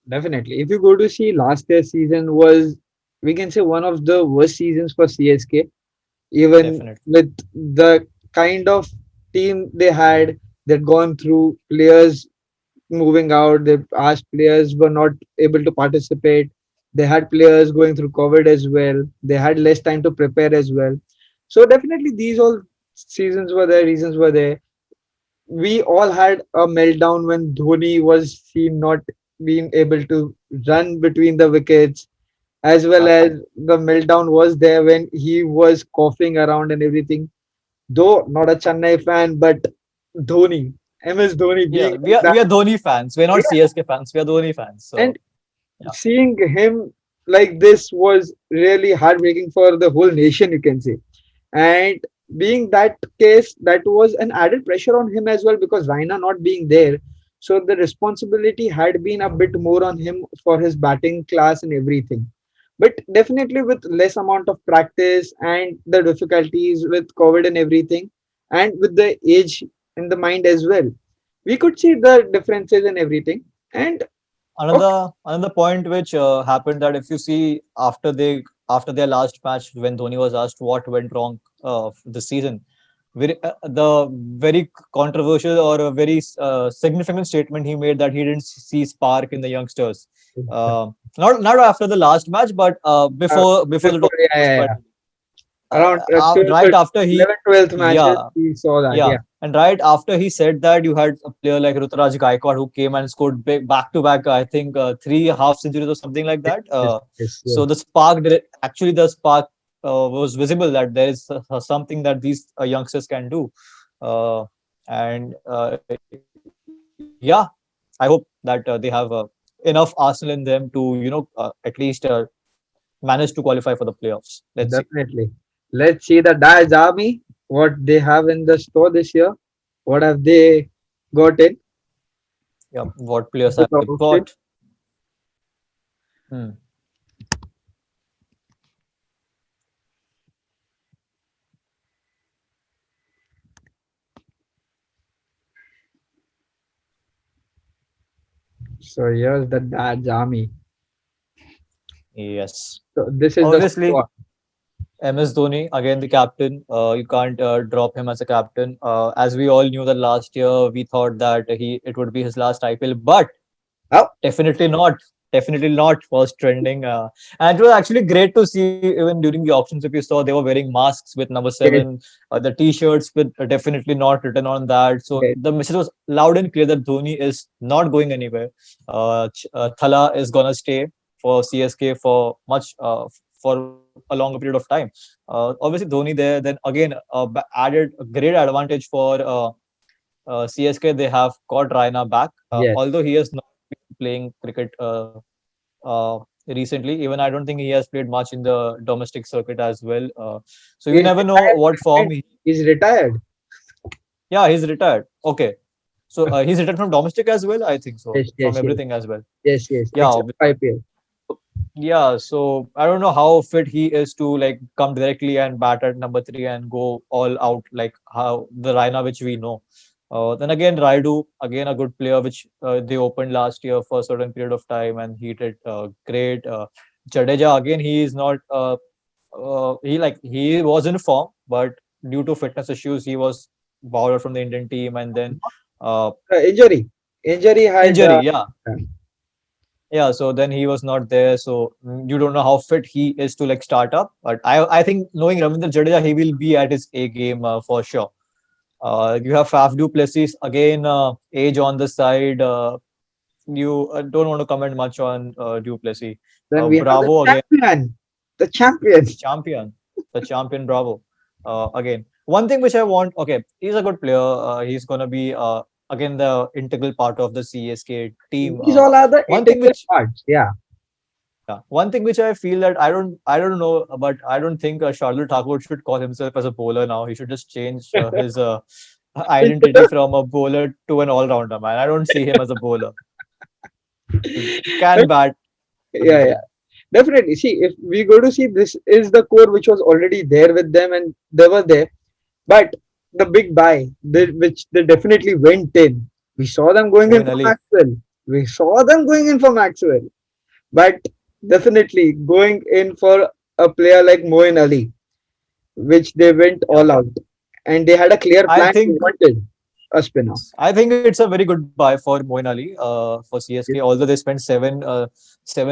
Definitely. If you go to see last year's season was, we can say, one of the worst seasons for CSK. Even Definitely. with the kind of team they had, they'd gone through players moving out, they asked players were not able to participate. They had players going through COVID as well. They had less time to prepare as well. So definitely these all seasons were there, reasons were there. We all had a meltdown when Dhoni was seen not being able to run between the wickets, as well Yeah. as the meltdown was there when he was coughing around and everything. Though not a Chennai fan, but Dhoni, MS Dhoni Yeah, being we like are that. we are Dhoni fans. We're not Yeah. CSK fans. We are Dhoni fans. And So yeah, seeing him like this was really heartbreaking for the whole nation, you can say. And being that case, that was an added pressure on him as well because Raina not being there. So the responsibility had been a bit more on him for his batting class and everything. But definitely with less amount of practice and the difficulties with COVID and everything, and with the age in the mind as well, we could see the differences and everything. And okay, another point which happened, that if you see after their last match, when Dhoni was asked what went wrong this season, the very controversial or a very significant statement he made, that he didn't see spark in the youngsters. Not after the last match, but before the before, tournament yeah, was yeah, quite. yeah. Around 12th Right or after he 11th, 12th matches, Yeah, we saw that. yeah. Yeah. And right after he said that, you had a player like Ruturaj Gaikwad who came and scored back to back, I think, three half centuries or something like Yes, that. yes, yes, So yes. the actually the spark was visible, that there is something that these youngsters can do. Uh, and yeah, I hope that they have enough arsenal in them to, at least manage to qualify for the playoffs. Let's see. Definitely. Let's see the Daz Army, what they have in the store this year. What have they got in Yeah, what players with have the they auction? got? Hmm. So here's the Daz Army. Yes. So this is the Obviously, squad. MS Dhoni, again the captain. You can't drop him as a captain. As we all knew that last year, we thought that it would be his last IPL, but Oh, definitely not. Definitely not. Was trending, and it was actually great to see. Even during the auctions, if you saw, they were wearing masks with number yes, 7, the T-shirts with definitely not written on that. So yes, the message was loud and clear that Dhoni is not going anywhere. Thala is gonna stay for CSK for for a longer period of time. Obviously, Dhoni there. Then again, added a great advantage for CSK. They have got Raina back, yes. although he has not been playing cricket recently. Even I don't think he has played much in the domestic circuit as well. So you He's never know retired. what I form mean, he. he's retired. Yeah, he's retired. Okay, so he's retired from domestic as well. I think so, Yes, from yes, yes, everything as well. yes, yes. Yeah, Except IPL. yeah. So I don't know how fit he is to like come directly and bat at number 3 and go all out like how the Raina which we know. Then again, Raidu, again a good player, which they opened last year for a certain period of time, and he did great. Jadeja, again, he is not. He was in form, but due to fitness issues, he was bowled out from the Indian team, and then uh, Injury. Injury had. injury. Yeah, yeah. So then he was not there. So you don't know how fit he is to like start up. But I think knowing Ravindra Jadeja, he will be at his A game for sure. You have Faf du Plessis again, age on the side. You don't want to comment much on du Plessis. Then we have the Bravo again, champion. The champion. the champion, the champion. Bravo. Again, one thing which I want. Okay, he's a good player. He's gonna be again the integral part of the CSK team. These all are the One thing integral which parts. Yeah. Yeah. One thing which I feel that I don't know, but I don't think Shardul Thakur should call himself as a bowler now. He should just change his identity from a bowler to an all-rounder, man. I don't see him as a bowler. He can But bat, but yeah, yeah, definitely. See, if we go to see, this is the core which was already there with them, and they were there. But the big buy, which they definitely went in. We saw them going in Moeen for Ali. Maxwell. We saw them going in for Maxwell. But definitely going in for a player like Moeen Ali, which they went Yeah. all out. And they had a clear I plan. They think wanted a spinner. I think it's a very good buy for Moeen Ali for CSK. Yes, Although they spent 7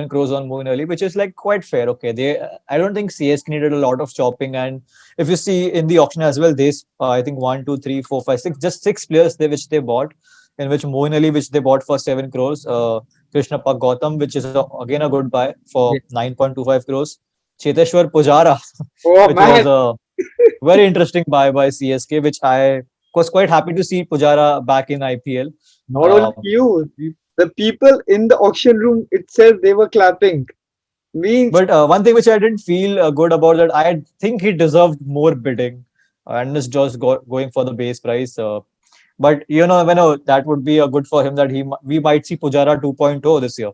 crores on Moeen Ali, which is like quite fair. Okay, they I don't think CSK needed a lot of chopping. And if you see in the auction as well, I think 1, 2, 3, 4, 5, 6, just 6 players which they bought, in which Moeen Ali, which they bought for 7 crores, Krishnappa Gautam, which is again a good buy for yes. 9.25 crores, Cheteshwar Pujara, Oh which man, was a very interesting buy by CSK, which I was quite happy to see Pujara back in IPL. not only you, the people in the auction room itself, they were clapping. Means, But one thing which I didn't feel good about, that I think he deserved more bidding and is just going for the base price. But that would be good for him, that we might see Pujara 2.0 this year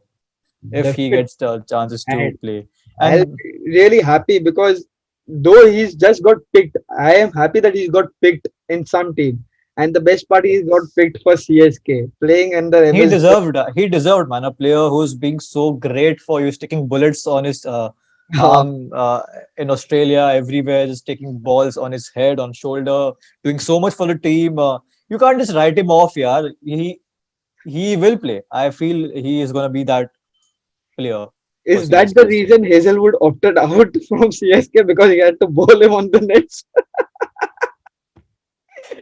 if he definitely. gets the chances to And play. I'll And be really happy because though he's just got picked, I am happy that he's got picked in some team. And the best part, he's got picked for CSK, playing under he MS. deserved, man, a player who's being so great for you, sticking bullets on his arm in Australia, everywhere, just taking balls on his head, on shoulder, doing so much for the team. You can't just write him off, yeah. He will play. I feel he is going to be that player for Is that the CSK this year. reason Hazelwood opted out from CSK because he had to bowl him on the nets?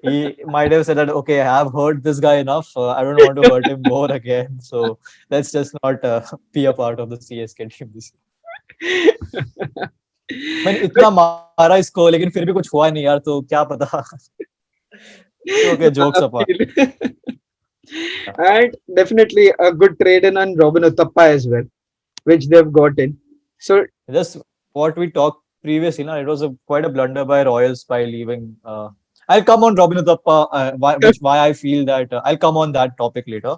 He might have said that, okay, I have hurt this guy enough. I don't want to hurt him more again. So let's just not be a part of the CSK team this year. मैंने But इतना मारा इसको, लेकिन फिर भी कुछ हुआ नहीं यार, तो क्या पता. Okay, jokes apart. Yeah. and definitely a good trade in on Robin Uthappa as well, which they've got in. So Just what we talked previously, it was quite a blunder by Royals by leaving. I'll come on Robin Uthappa, why I feel that I'll come on that topic later.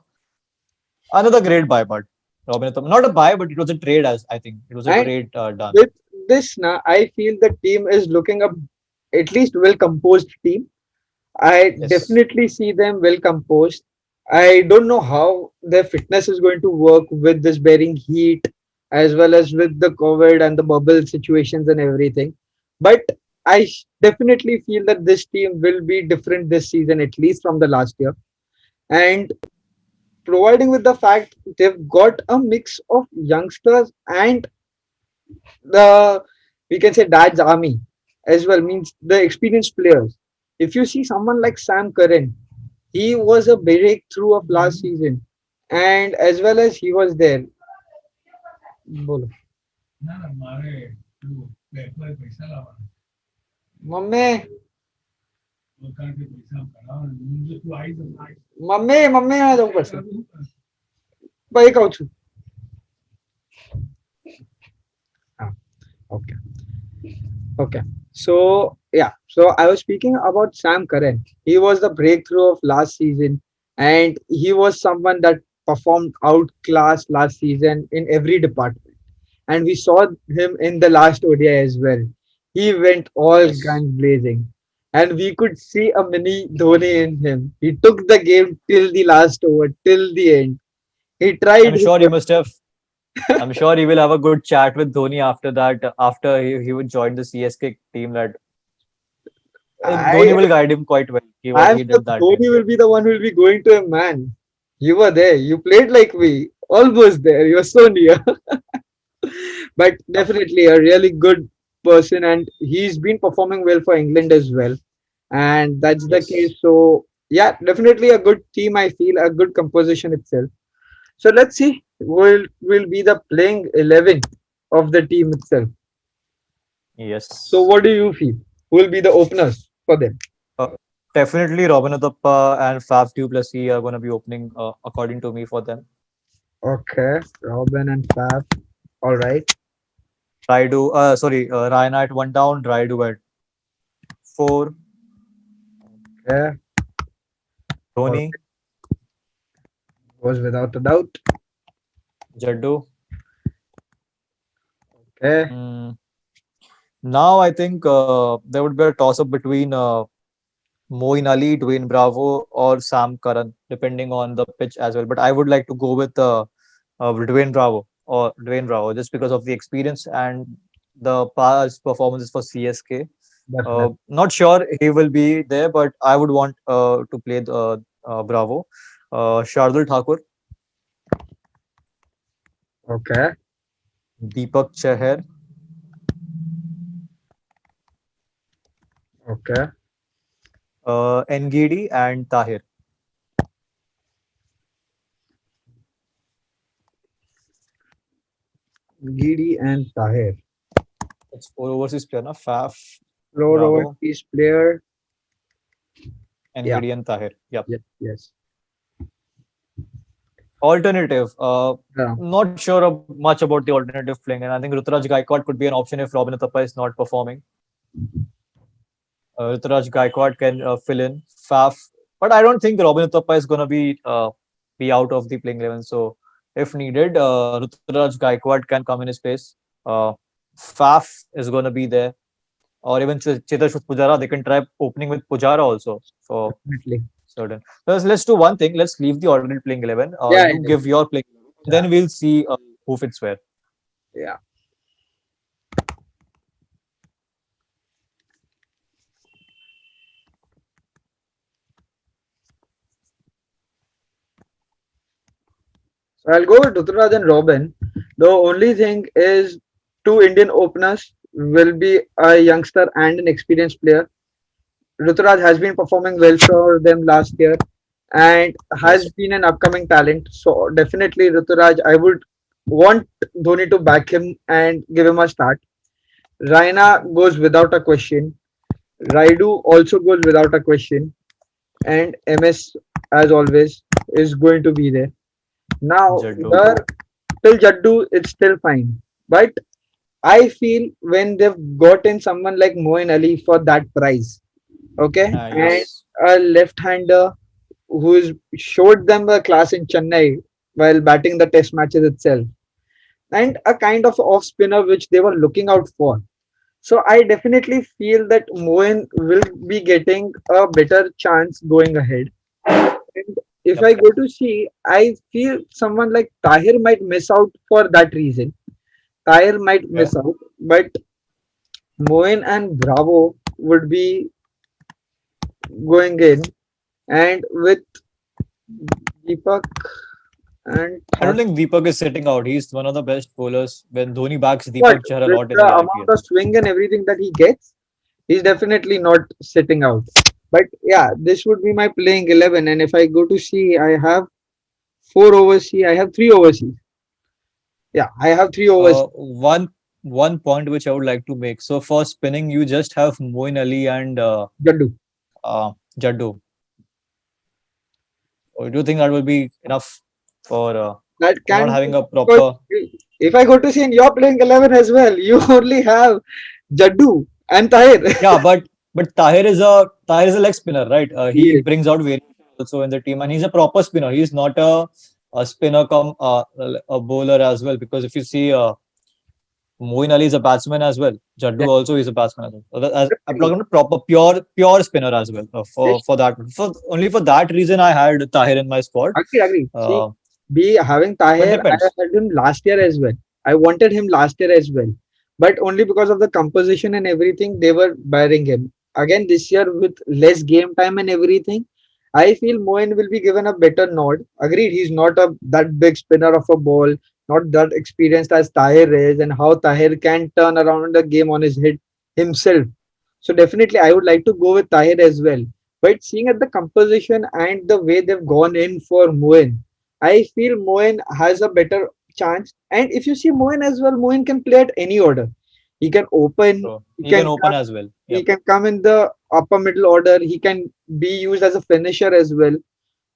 Another great buy, but Robin Uthappa, not a buy, but it was a trade. As I think it was a and trade done. with this now, I feel the team is looking up at least well composed team. I Yes, definitely see them well composed. I don't know how their fitness is going to work with this bearing heat as well as with the COVID and the bubble situations and everything. But definitely feel that this team will be different this season, at least from the last year. And providing with the fact they've got a mix of youngsters and the, we can say, dad's army as well, means the experienced players. If you see someone like Sam Curran, he was a breakthrough of last season, and as well as he was there. बोलो mummy mummy mummy आ जाओ ऊपर से भाई कहूँ છું हाँ okay. Okay. So yeah. So I was speaking about Sam Curran. He was the breakthrough of last season, and he was someone that performed outclass last season in every department. And we saw him in the last ODI as well. He went all yes. guns blazing, and we could see a mini Dhoni in him. He took the game till the last over, till the end. He tried I'm his sure he best. must have. I'm sure he will have a good chat with Dhoni after that. After he would join the CSK team, that Dhoni I will guide him quite well. I'm He sure did that Dhoni time. will be the one who will be going to him, man. You were there. You played like we. Almost there. You were so near. But Yeah. definitely a really good person, and he's been performing well for England as well. And that's the Yes. case. So yeah, definitely a good team. I feel a good composition itself. So let's see. Will be the playing 11 of the team itself. So Yes. what do you feel? Who will be the openers for them? Uh, Definitely Robin Uthappa and Faf du Plessis are going to be opening, according to me, for them. Okay, Robin and Fab. All right. Ryan at one down, Raidu at four, Yeah. All Dhoni, right. Goes without a doubt. Jaddu. Okay. Mm, Now I think there would be a toss up between Moeen Ali, Dwayne Bravo, or Sam Curran, depending on the pitch as well. But I would like to go with Dwayne Bravo, just because of the experience and the past performances for CSK. Definitely. Not sure he will be there, but I would want to play the Bravo. Shardul Thakur, Okay. Deepak Chahar, Okay. Ngidi, and Tahir. Gidi and Tahir. It's four overseas player, na? Faf, Floor Bravo, overseas player. Yeah. Ngidi, and Tahir. Yep. Yes. Yes. Alternative. Yeah. Not sure much about the alternative playing, and I think Ruturaj Gaikwad could be an option if Robin Uthappa is not performing. Ruturaj Gaikwad can fill in Faf, but I don't think Robin Uthappa is going to be out of the playing 11. So if needed, Ruturaj Gaikwad can come in his place. Uh, Faf is going to be there, or even Chetashwar Pujara. They can try opening with Pujara also for Definitely. certain. So let's do one thing. Let's leave the alternate playing 11. Yeah. You give your playing 11, Yeah. then we'll see who fits where. Yeah. So I'll go with Ruturaj and Robin. The only thing is, two Indian openers will be a youngster and an experienced player. Ruturaj has been performing well for them last year and has Yes, been an upcoming talent. So definitely Ruturaj, I would want Dhoni to back him and give him a start. Raina goes without a question. Raidu also goes without a question. And MS, as always, is going to be there. Now, Jaddu. here till Jaddu, it's still fine. But I feel when they've gotten someone like Moeen Ali for that price, okay, and Yes. a left-hander who is showed them a class in Chennai while batting the test matches itself, and a kind of off spinner which they were looking out for. So I definitely feel that Moen will be getting a better chance going ahead. And if Yep. I go to see, I feel someone like Tahir might miss out for that reason. Tahir might Okay. miss out, but Moen and Bravo would be going in, and with Deepak and I don't Thakur. think Deepak is sitting out. He's one of the best bowlers. When Dhoni backs But Deepak Chahar a with lot in the the amount IPL. of swing and everything that he gets, he's definitely not sitting out. But yeah, this would be my playing 11. And if I go to see, I have four overseas, I have three overseas. Yeah, I have three overseas. One point which I would like to make. So for spinning, you just have Moin Ali and Jaddu. Jaddu. Or do you think that will be enough for That not can having be a because proper? if I go to see and you're playing 11 as well, you only have Jaddu and Tahir. Yeah, but Tahir is a leg spinner, right? He Yes, brings out variation also in the team, and he's a proper spinner. He's not a spinner come a bowler as well. Because if you see, Moeen Ali is a batsman as well. Jaddu also is a batsman as well. I'm definitely. talking about proper pure spinner as well. Yes, For that for only for that reason I had Tahir in my squad. agree, agree. See, Uh, be having but Tahir, I depends. had him last year as well. I wanted him last year as well. But only because of the composition and everything, they were bearing him. Again, this year with less game time and everything, I feel Moen will be given a better nod. Agreed, he's not a that big spinner of a ball, not that experienced as Tahir is, and how Tahir can turn around the game on his head himself. So definitely, I would like to go with Tahir as well. But seeing at the composition and the way they've gone in for Moen, I feel Moen has a better chance. And if you see Moen as well, Moen can play at any order. He can open, So he he can can open come, as well. he Yep. can come in the upper middle order, he can be used as a finisher as well.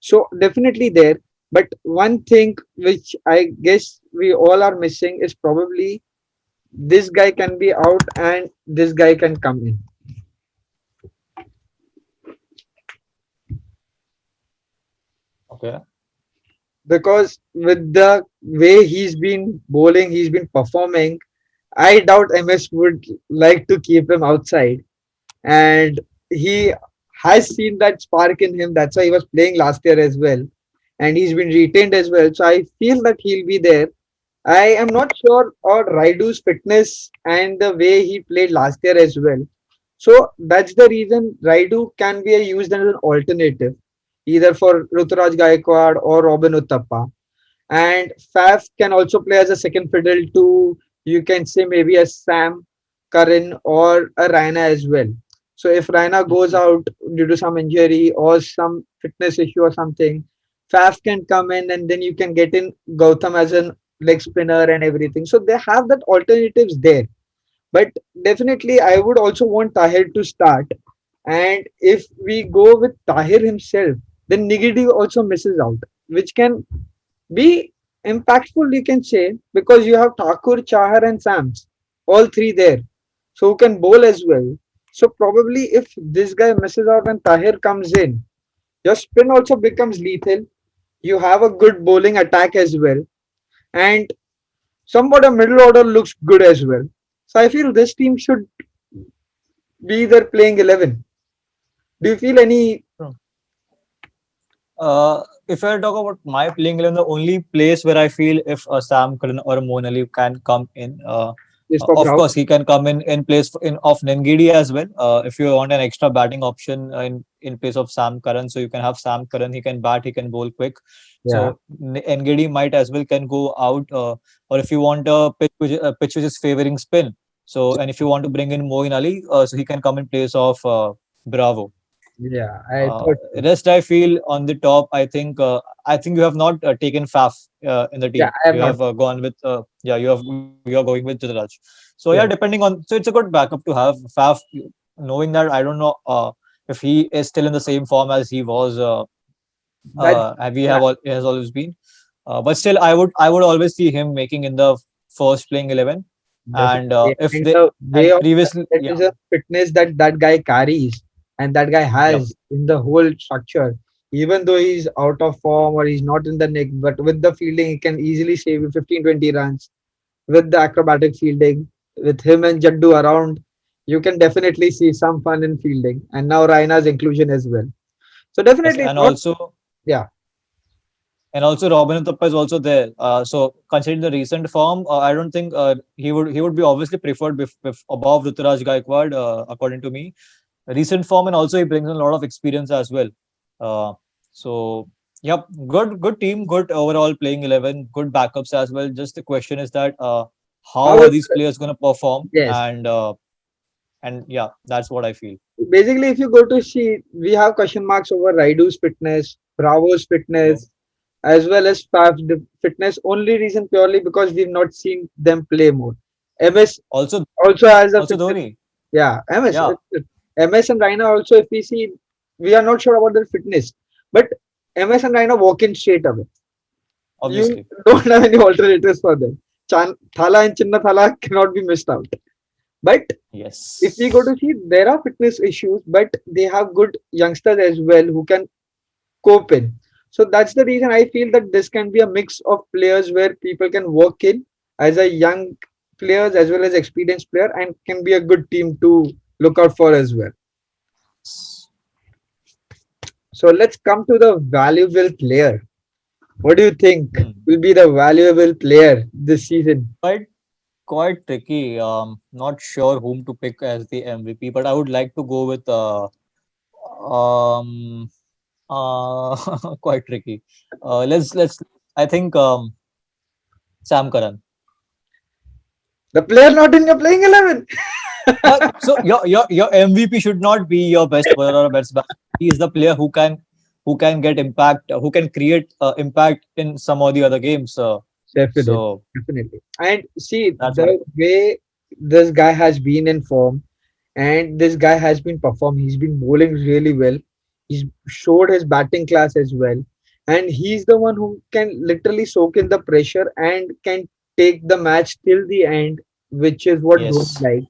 So definitely there. But one thing which I guess we all are missing is probably this guy can be out and this guy can come in. Okay. Because with the way he's been bowling, he's been performing, I doubt MS would like to keep him outside. And he has seen that spark in him. That's why he was playing last year as well. And he's been retained as well. So I feel that he'll be there. I am not sure about Raidu's fitness and the way he played last year as well. So that's the reason Raidu can be used as an alternative, either for Ruturaj Gaikwad or Robin Uthappa. And Faf can also play as a second fiddle to, you can say, maybe a Sam Curran or a Raina as well. So if Raina goes out due to some injury or some fitness issue or something, Faf can come in and then you can get in Gautam as an leg spinner and everything. So they have that alternatives there. But definitely, I would also want Tahir to start. And if we go with Tahir himself, then Nigidi also misses out, which can be impactful, you can say, because you have Thakur, Chahar, and Sams, all three there, so who can bowl as well. So probably if this guy misses out and Tahir comes in, your spin also becomes lethal. You have a good bowling attack as well, and somewhat a middle order looks good as well. So I feel this team should be their playing 11. Do you feel any If I talk about my playing 11, the only place where I feel if Sam Curran or Moeen Ali can come in, is for of Bravo? course he can come in place of Nengidi as well. If you want an extra batting option in place of Sam Curran, so you can have Sam Curran. He can bat, he can bowl quick. Yeah, So Nengidi might as well can go out. Or if you want a pitch which is favoring spin, so and if you want to bring in Moeen Ali, so he can come in place of Bravo. yeah, I Uh, thought so. Rest I feel on the top. I think you have not taken Faf in the Yeah, team. I have You not. have gone with yeah. You are going with Jitaraj. So yeah, Yeah, depending on, so it's a good backup to have Faf. Knowing that, I don't know if he is still in the same form as he was. that Have he yeah, have all, has always been. But still, I would always see him making in the first playing 11. And definitely. if And they the way and of previously, that yeah, is a fitness that that guy carries and that guy yep. has in the whole structure. Even though he's out of form or he's not in the nick, but with the fielding, he can easily save you 15-20 runs. With the acrobatic fielding, with him and Jaddu around, you can definitely see some fun in fielding. And now Raina's inclusion as well. So Yes, definitely not, yeah, and also Robin Uthappa is also there. So considering the recent form, I don't think he would be obviously preferred above Ruturaj Gaikwad, according to me. Recent form, and also he brings in a lot of experience as well. Uh, so yep, good team, good overall playing 11, good backups as well. Just the question is that how how are is these players going to perform? yes. And yeah, that's what I feel. Basically, if you go to see, we have question marks over Raidu's fitness, Bravo's Okay. fitness, as well as Fab's fitness. Only reason purely because we've not seen them play more. MS Also, also has a also fitness. Dhoni. Yeah, MS. Yeah, MS and Raina also, if we see, we are not sure about their fitness. But MS and Raina walk in straight away. You obviously. don't have any alternatives for them. Thala and Chinna Thala cannot be missed out. But if we go Yes. to see, there are fitness issues, but they have good youngsters as well who can cope in. So that's the reason I feel that this can be a mix of players where people can work in as a young players as well as experienced player and can be a good team to look out for as well. Yes. So let's come to the valuable player. What do you think Hmm. will be the valuable player this season? Quite tricky. Not sure whom to pick as the MVP, but I would like to go with um quite tricky. Let's I think Sam Curran. The player not in your playing 11. So your MVP should not be your best bowler or best batsman. He is the player who can get impact, who can create impact in some or the other games. Definitely, So definitely. And see that's what I the way this guy has been in form and this guy has been performing. He's been bowling really well. He's showed his batting class as well. and he's the one who can literally soak in the pressure and can take the match till the end, which is what Dhoni Yes. like.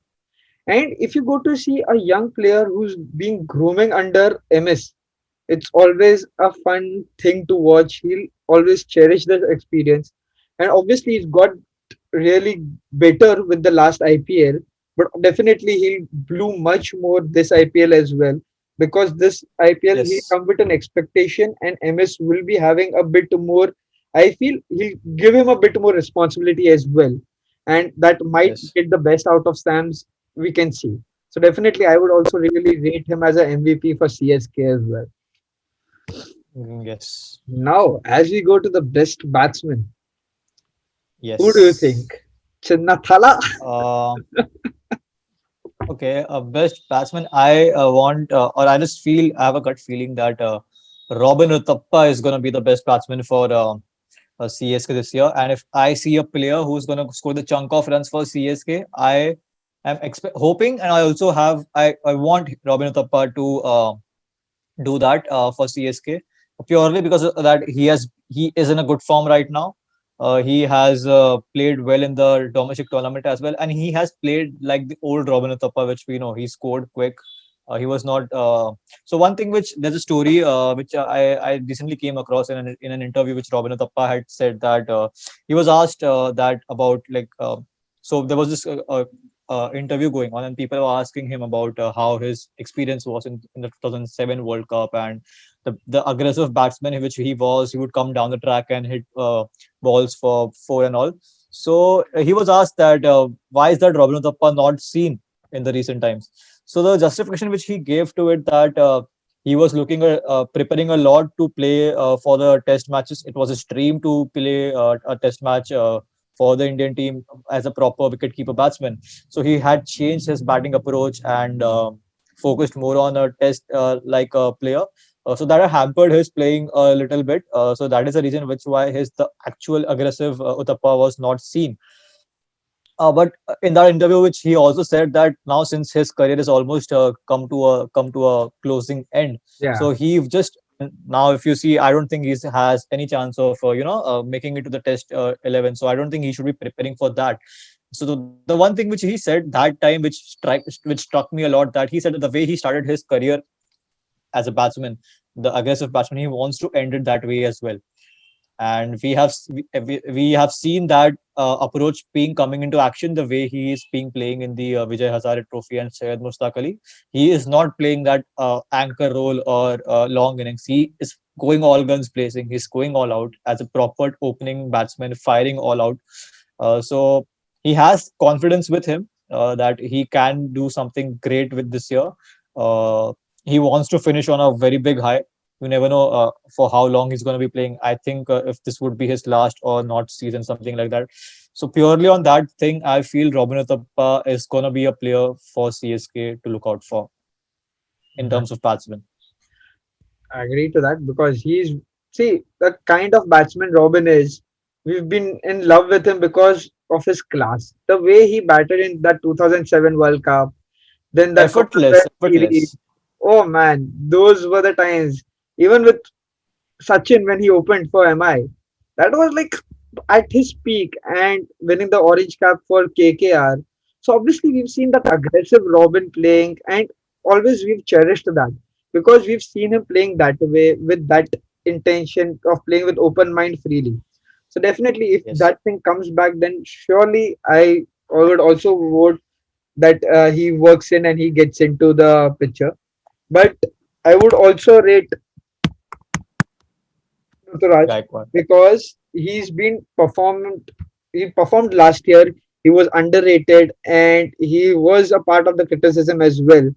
And if you go to see a young player who's being grooming under MS, it's always a fun thing to watch. He'll always cherish the experience, and obviously he's got really better with the last IPL, but definitely he'll bloom much more this IPL as well, because this IPL he'll Yes. come with an expectation and MS will be having a bit more. I feel he'll give him a bit more responsibility as well, and that might Yes. get the best out of Sam's. We can see. So definitely, I would also really rate him as an MVP for CSK as well. Yes. Now, as we go to the best batsman, who do you Yes. think? Chinnathala? Uh, okay. Best batsman. I want, or I just feel, I have a gut feeling that Robin Uthappa is going to be the best batsman for CSK this year. And if I see a player who's going to score the chunk of runs for CSK, I am hoping, and I also have, I want Robin Uthappa to do that for CSK purely because of that he is in a good form right now. He has played well in the domestic tournament as well, and he has played like the old Robin Uthappa, which we know he scored quick. He was not. So one thing which there's a story which I recently came across in an interview which Robin Uthappa had said that he was asked that about like so there was this interview going on, and people were asking him about how his experience was in the 2007 World Cup, and the aggressive batsman which he was. He would come down the track and hit balls for four and all. So he was asked that why is that Robin Uthappa not seen in the recent times? So the justification which he gave to it that he was looking at preparing a lot to play for the test matches. It was his dream to play a test match for the Indian team as a proper wicket-keeper batsman. So he had changed his batting approach and focused more on a test like a player. So that hampered his playing a little bit. So that is the reason which why his the actual aggressive Uthappa was not seen. But in that interview, which he also said that now since his career is almost come to a closing end, Yeah. so he just now if you see, I don't think he has any chance of making it to the test 11. So I don't think he should be preparing for that. So the one thing which he said that time, which struck me a lot, that he said that the way he started his career as a batsman, the aggressive batsman, he wants to end it that way as well. And we have seen that approach being coming into action the way he is being playing in the Vijay Hazare Trophy and Syed Mushtaq Ali. He is not playing that anchor role or long innings. He is going all guns blazing. He's going all out as a proper opening batsman, firing all out. So he has confidence with him that he can do something great with this year. Uh, he wants to finish on a very big high. You never know for how long he's going to be playing. I think if this would be his last or not season, something like that. So purely on that thing, I feel Robin Uthappa is going to be a player for CSK to look out for in terms of batsmen. I agree to that because he's, see, the kind of batsman Robin is. We've been in love with him because of his class. The way he batted in that 2007 World Cup, then that Effortless, Commonwealth series. effortless. Oh man, those were the times. Even with Sachin when he opened for MI, that was like at his peak and winning the orange cap for KKR. So obviously we've seen that aggressive Robin playing, and always we've cherished that because we've seen him playing that way with that intention of playing with open mind freely. So definitely if Yes, that thing comes back, then surely I would also vote that he works in and he gets into the picture. But I would also rate Ruturaj Gaikwad. because he's been performed. He performed last year. He was underrated, and he was a part of the criticism as well,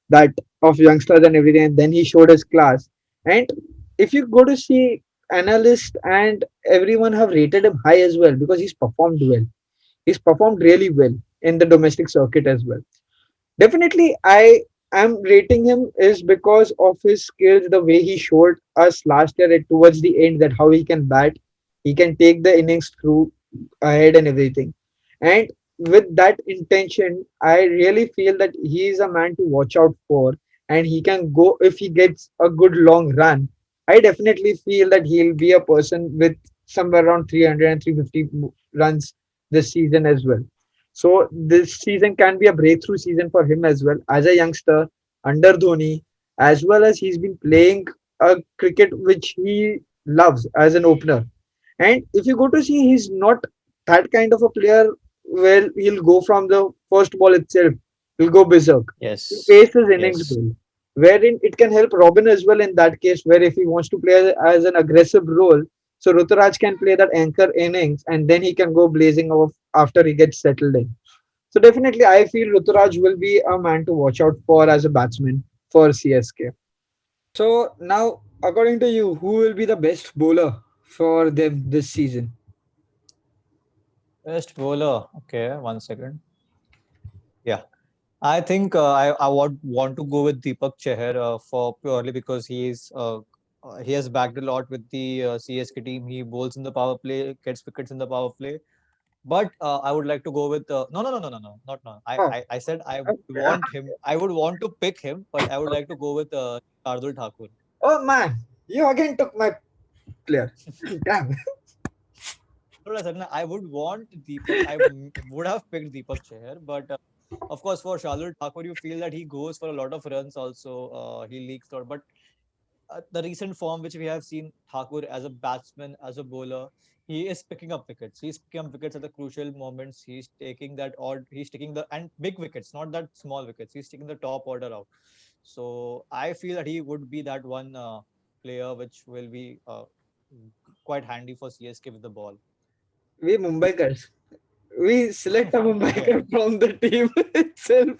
that of youngsters and everything. And then he showed his class. And if you go to see analysts and everyone have rated him high as well because he's performed well. He's performed really well in the domestic circuit as well. Definitely, I am rating him is because of his skills, the way he showed us last year at towards the end that how he can bat, he can take the innings through ahead and everything. And with that intention, I really feel that he is a man to watch out for, and he can go if he gets a good long run. I definitely feel that he'll be a person with somewhere around 300 and 350 runs this season as well. So this season can be a breakthrough season for him as well as a youngster under Dhoni, as well as he's been playing a cricket which he loves as an opener. And if you go to see, he's not that kind of a player where he'll go from the first ball itself. He'll go berserk. He Yes. paces his innings Yes. well, wherein it can help Robin as well in that case, where if he wants to play as an aggressive role, so Ruturaj can play that anchor innings and then he can go blazing off after he gets settled in. So definitely, I feel Ruturaj will be a man to watch out for as a batsman for CSK. So now, according to you, who will be the best bowler for them this season? Best bowler. Okay, 1 second. Yeah. I think I would want to go with Deepak Chahar for purely because he has backed a lot with the CSK team. He bowls in the power play, gets wickets in the power play. But I would like to go with no, not no. Oh, I said I would okay. want him. I would want to pick him, but I would like to go with Shardul Thakur. Oh man, you again took my player. Damn. No, I said no, I would want Deepak. Would have picked Deepak Chahar, but of course for Shardul Thakur, you feel that he goes for a lot of runs. Also, he leaks a lot, but the recent form which we have seen Thakur as a batsman, as a bowler, he is picking up wickets. He's picking up wickets at the crucial moments. He's taking that odd, he's taking the and big wickets, not that small wickets. He's taking the top order out. So I feel that he would be that one player which will be quite handy for CSK with the ball. We Mumbaikars. We select a Yeah. Mumbaiker from the team itself.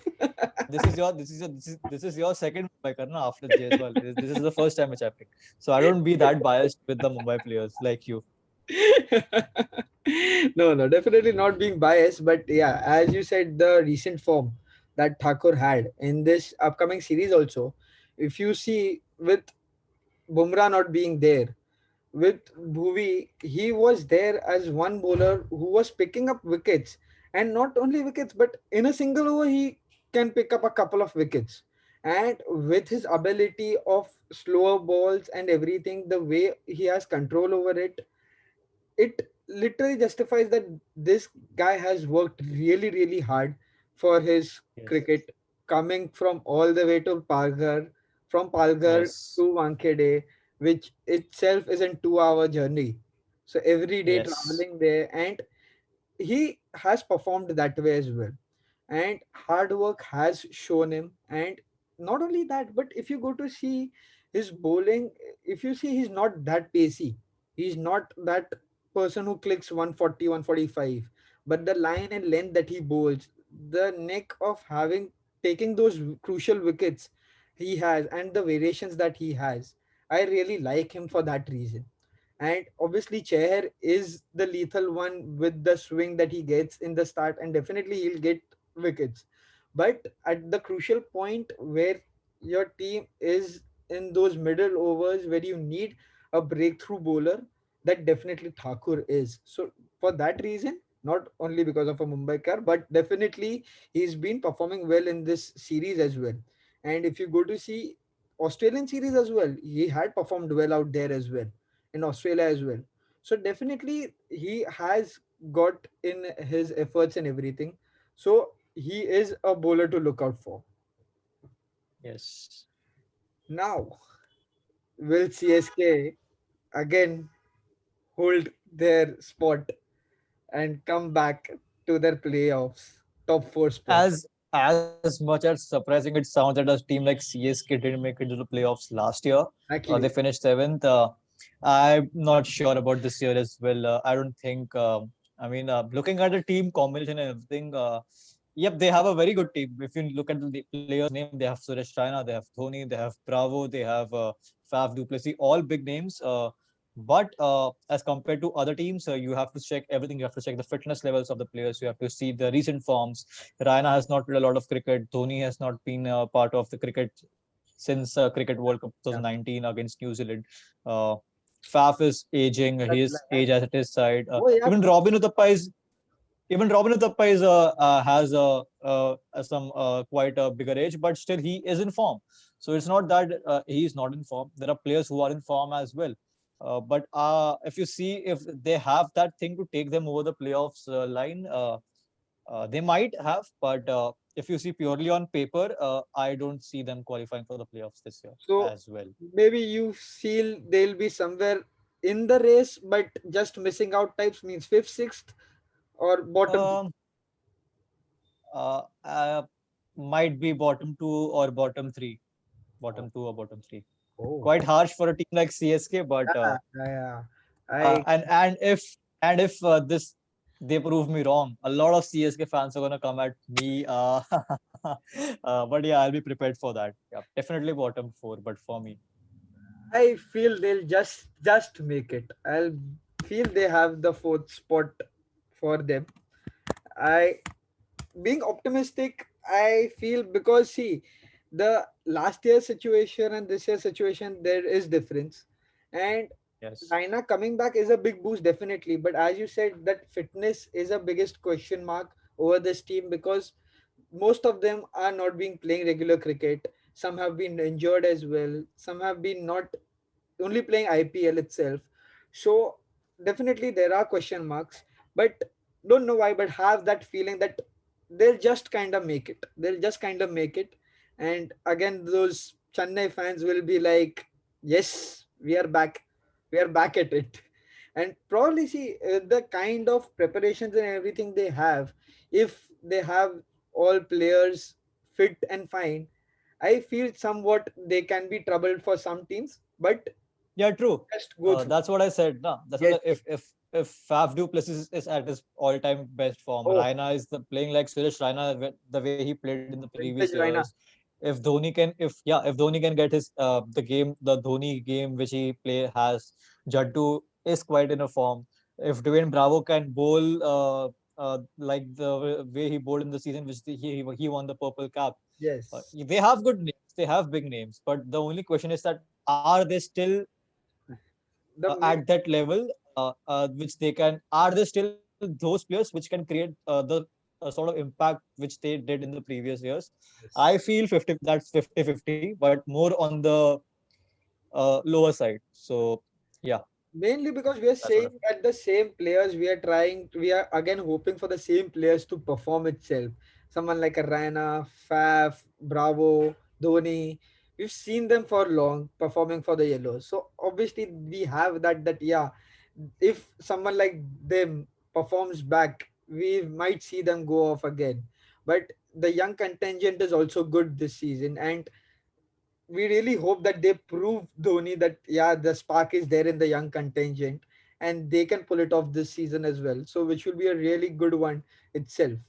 This is your second Mumbai Karna after Jaiswal. This is the first time which I picked. So I don't be that biased with the Mumbai players like you. No, no, definitely not being biased, but yeah, as you said, the recent form that Thakur had in this upcoming series also, if you see with Bumrah not being there, with Bhuvi, he was there as one bowler who was picking up wickets, and not only wickets, but in a single over he can pick up a couple of wickets. And with his ability of slower balls and everything, the way he has control over it, it literally justifies that this guy has worked really, really hard for his Yes. cricket, coming from all the way to Palghar, from Palghar Yes. to Wankhede, which itself is a 2 hour journey. So every day Yes. traveling there, and he has performed that way as well, and hard work has shown him. And not only that, but if you go to see his bowling, if you see, he's not that pacey, he's not that person who clicks 140, 145, but the line and length that he bowls, the neck of having taking those crucial wickets he has, and the variations that he has, I really like him for that reason. And obviously, Chair is the lethal one with the swing that he gets in the start, and definitely he'll get wickets. But at the crucial point where your team is in those middle overs where you need a breakthrough bowler, that definitely Thakur is. So, for that reason, not only because of a Mumbai car, but definitely he's been performing well in this series as well. And if you go to see Australian series as well, he had performed well out there as well, in Australia as well. So definitely he has got in his efforts and everything. So he is a bowler to look out for. Yes. Now, will CSK again hold their spot and come back to their playoffs, top four spot? As much as surprising it sounds that a team like CSK didn't make it to the playoffs last year, they Exactly. finished seventh. I'm not sure about this year as well. I don't think. Looking at the team combination and everything, yep, they have a very good team. If you look at the players' name, they have Suresh Raina, they have Dhoni, they have Bravo, they have Faf Duplessis, all big names. But as compared to other teams, you have to check everything. You have to check the fitness levels of the players. You have to see the recent forms. Raina has not played a lot of cricket. Dhoni has not been part of the cricket since Cricket World Cup Yeah. 2019 against New Zealand. Uh, Faf is aging. That's His like, age as at his side. oh yeah, Even Robin Uthappa is has some quite a bigger age, but still he is in form. So it's not that he's not in form. There are players who are in form as well. But if you see, if they have that thing to take them over the playoffs line, they might have. But if you see purely on paper, I don't see them qualifying for the playoffs this year So as well. maybe you feel they'll be somewhere in the race, but just missing out types means fifth, sixth, or bottom two. Um, uh, uh, might be bottom two or bottom three, Oh, bottom two or bottom three. oh, Quite harsh for a team like CSK, but yeah, yeah. uh, I and and if and if this they prove me wrong, a lot of CSK fans are gonna come at me. But yeah, I'll be prepared for that. Yeah, definitely bottom four, but for me, I feel they'll just make it. I'll feel they have the fourth spot for them. I being optimistic, I feel because see the last year's situation and this year's situation there is difference, and yes, Raina coming back is a big boost definitely. But as you said, that fitness is a biggest question mark over this team because most of them are not being playing regular cricket. Some have been injured as well. Some have been not only playing IPL itself. So definitely there are question marks, but don't know why, but have that feeling that they'll just kind of make it. They'll just kind of make it. And again, those Chennai fans will be like, yes, we are back. We are back at it. And probably see the kind of preparations and everything they have. If they have all players fit and fine, I feel somewhat they can be troubled for some teams, but yeah, true. just go through. That's what I said. No, that's what Yes. if Faf du Plessis is at his all-time best form, Oh, Raina is playing like Suresh Raina the way he played in the previous vintage years. Raina. If Dhoni can get his the Dhoni game which he play has, Jaddu is quite in a form. If Dwayne Bravo can bowl like the way he bowled in the season which he won the purple cap, Yes. they have good names, they have big names, but the only question is that are they still The at that level which they can are they still those players which can create the sort of impact which they did in the previous years. I yes. feel 50 that's 50-50, but more on the lower side. So yeah, Mainly because we are that's what I saying feel. that the same players we are again hoping for the same players to perform itself. Someone like a Raina, Faf, Bravo, Dhoni. We've seen them for long performing for the Yellows. So obviously we have that yeah, if someone like them performs back, we might see them go off again. But the young contingent is also good this season, and we really hope that they prove Dhoni that yeah, the spark is there in the young contingent, and they can pull it off this season as well. So which will be a really good one itself.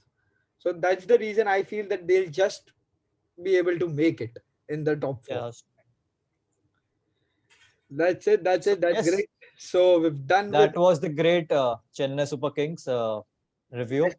So that's the reason I feel that they'll just be able to make it in the top four. Yeah, That's it. That's so it. That's yes, great. So we've done with that was the great Chennai Super Kings review.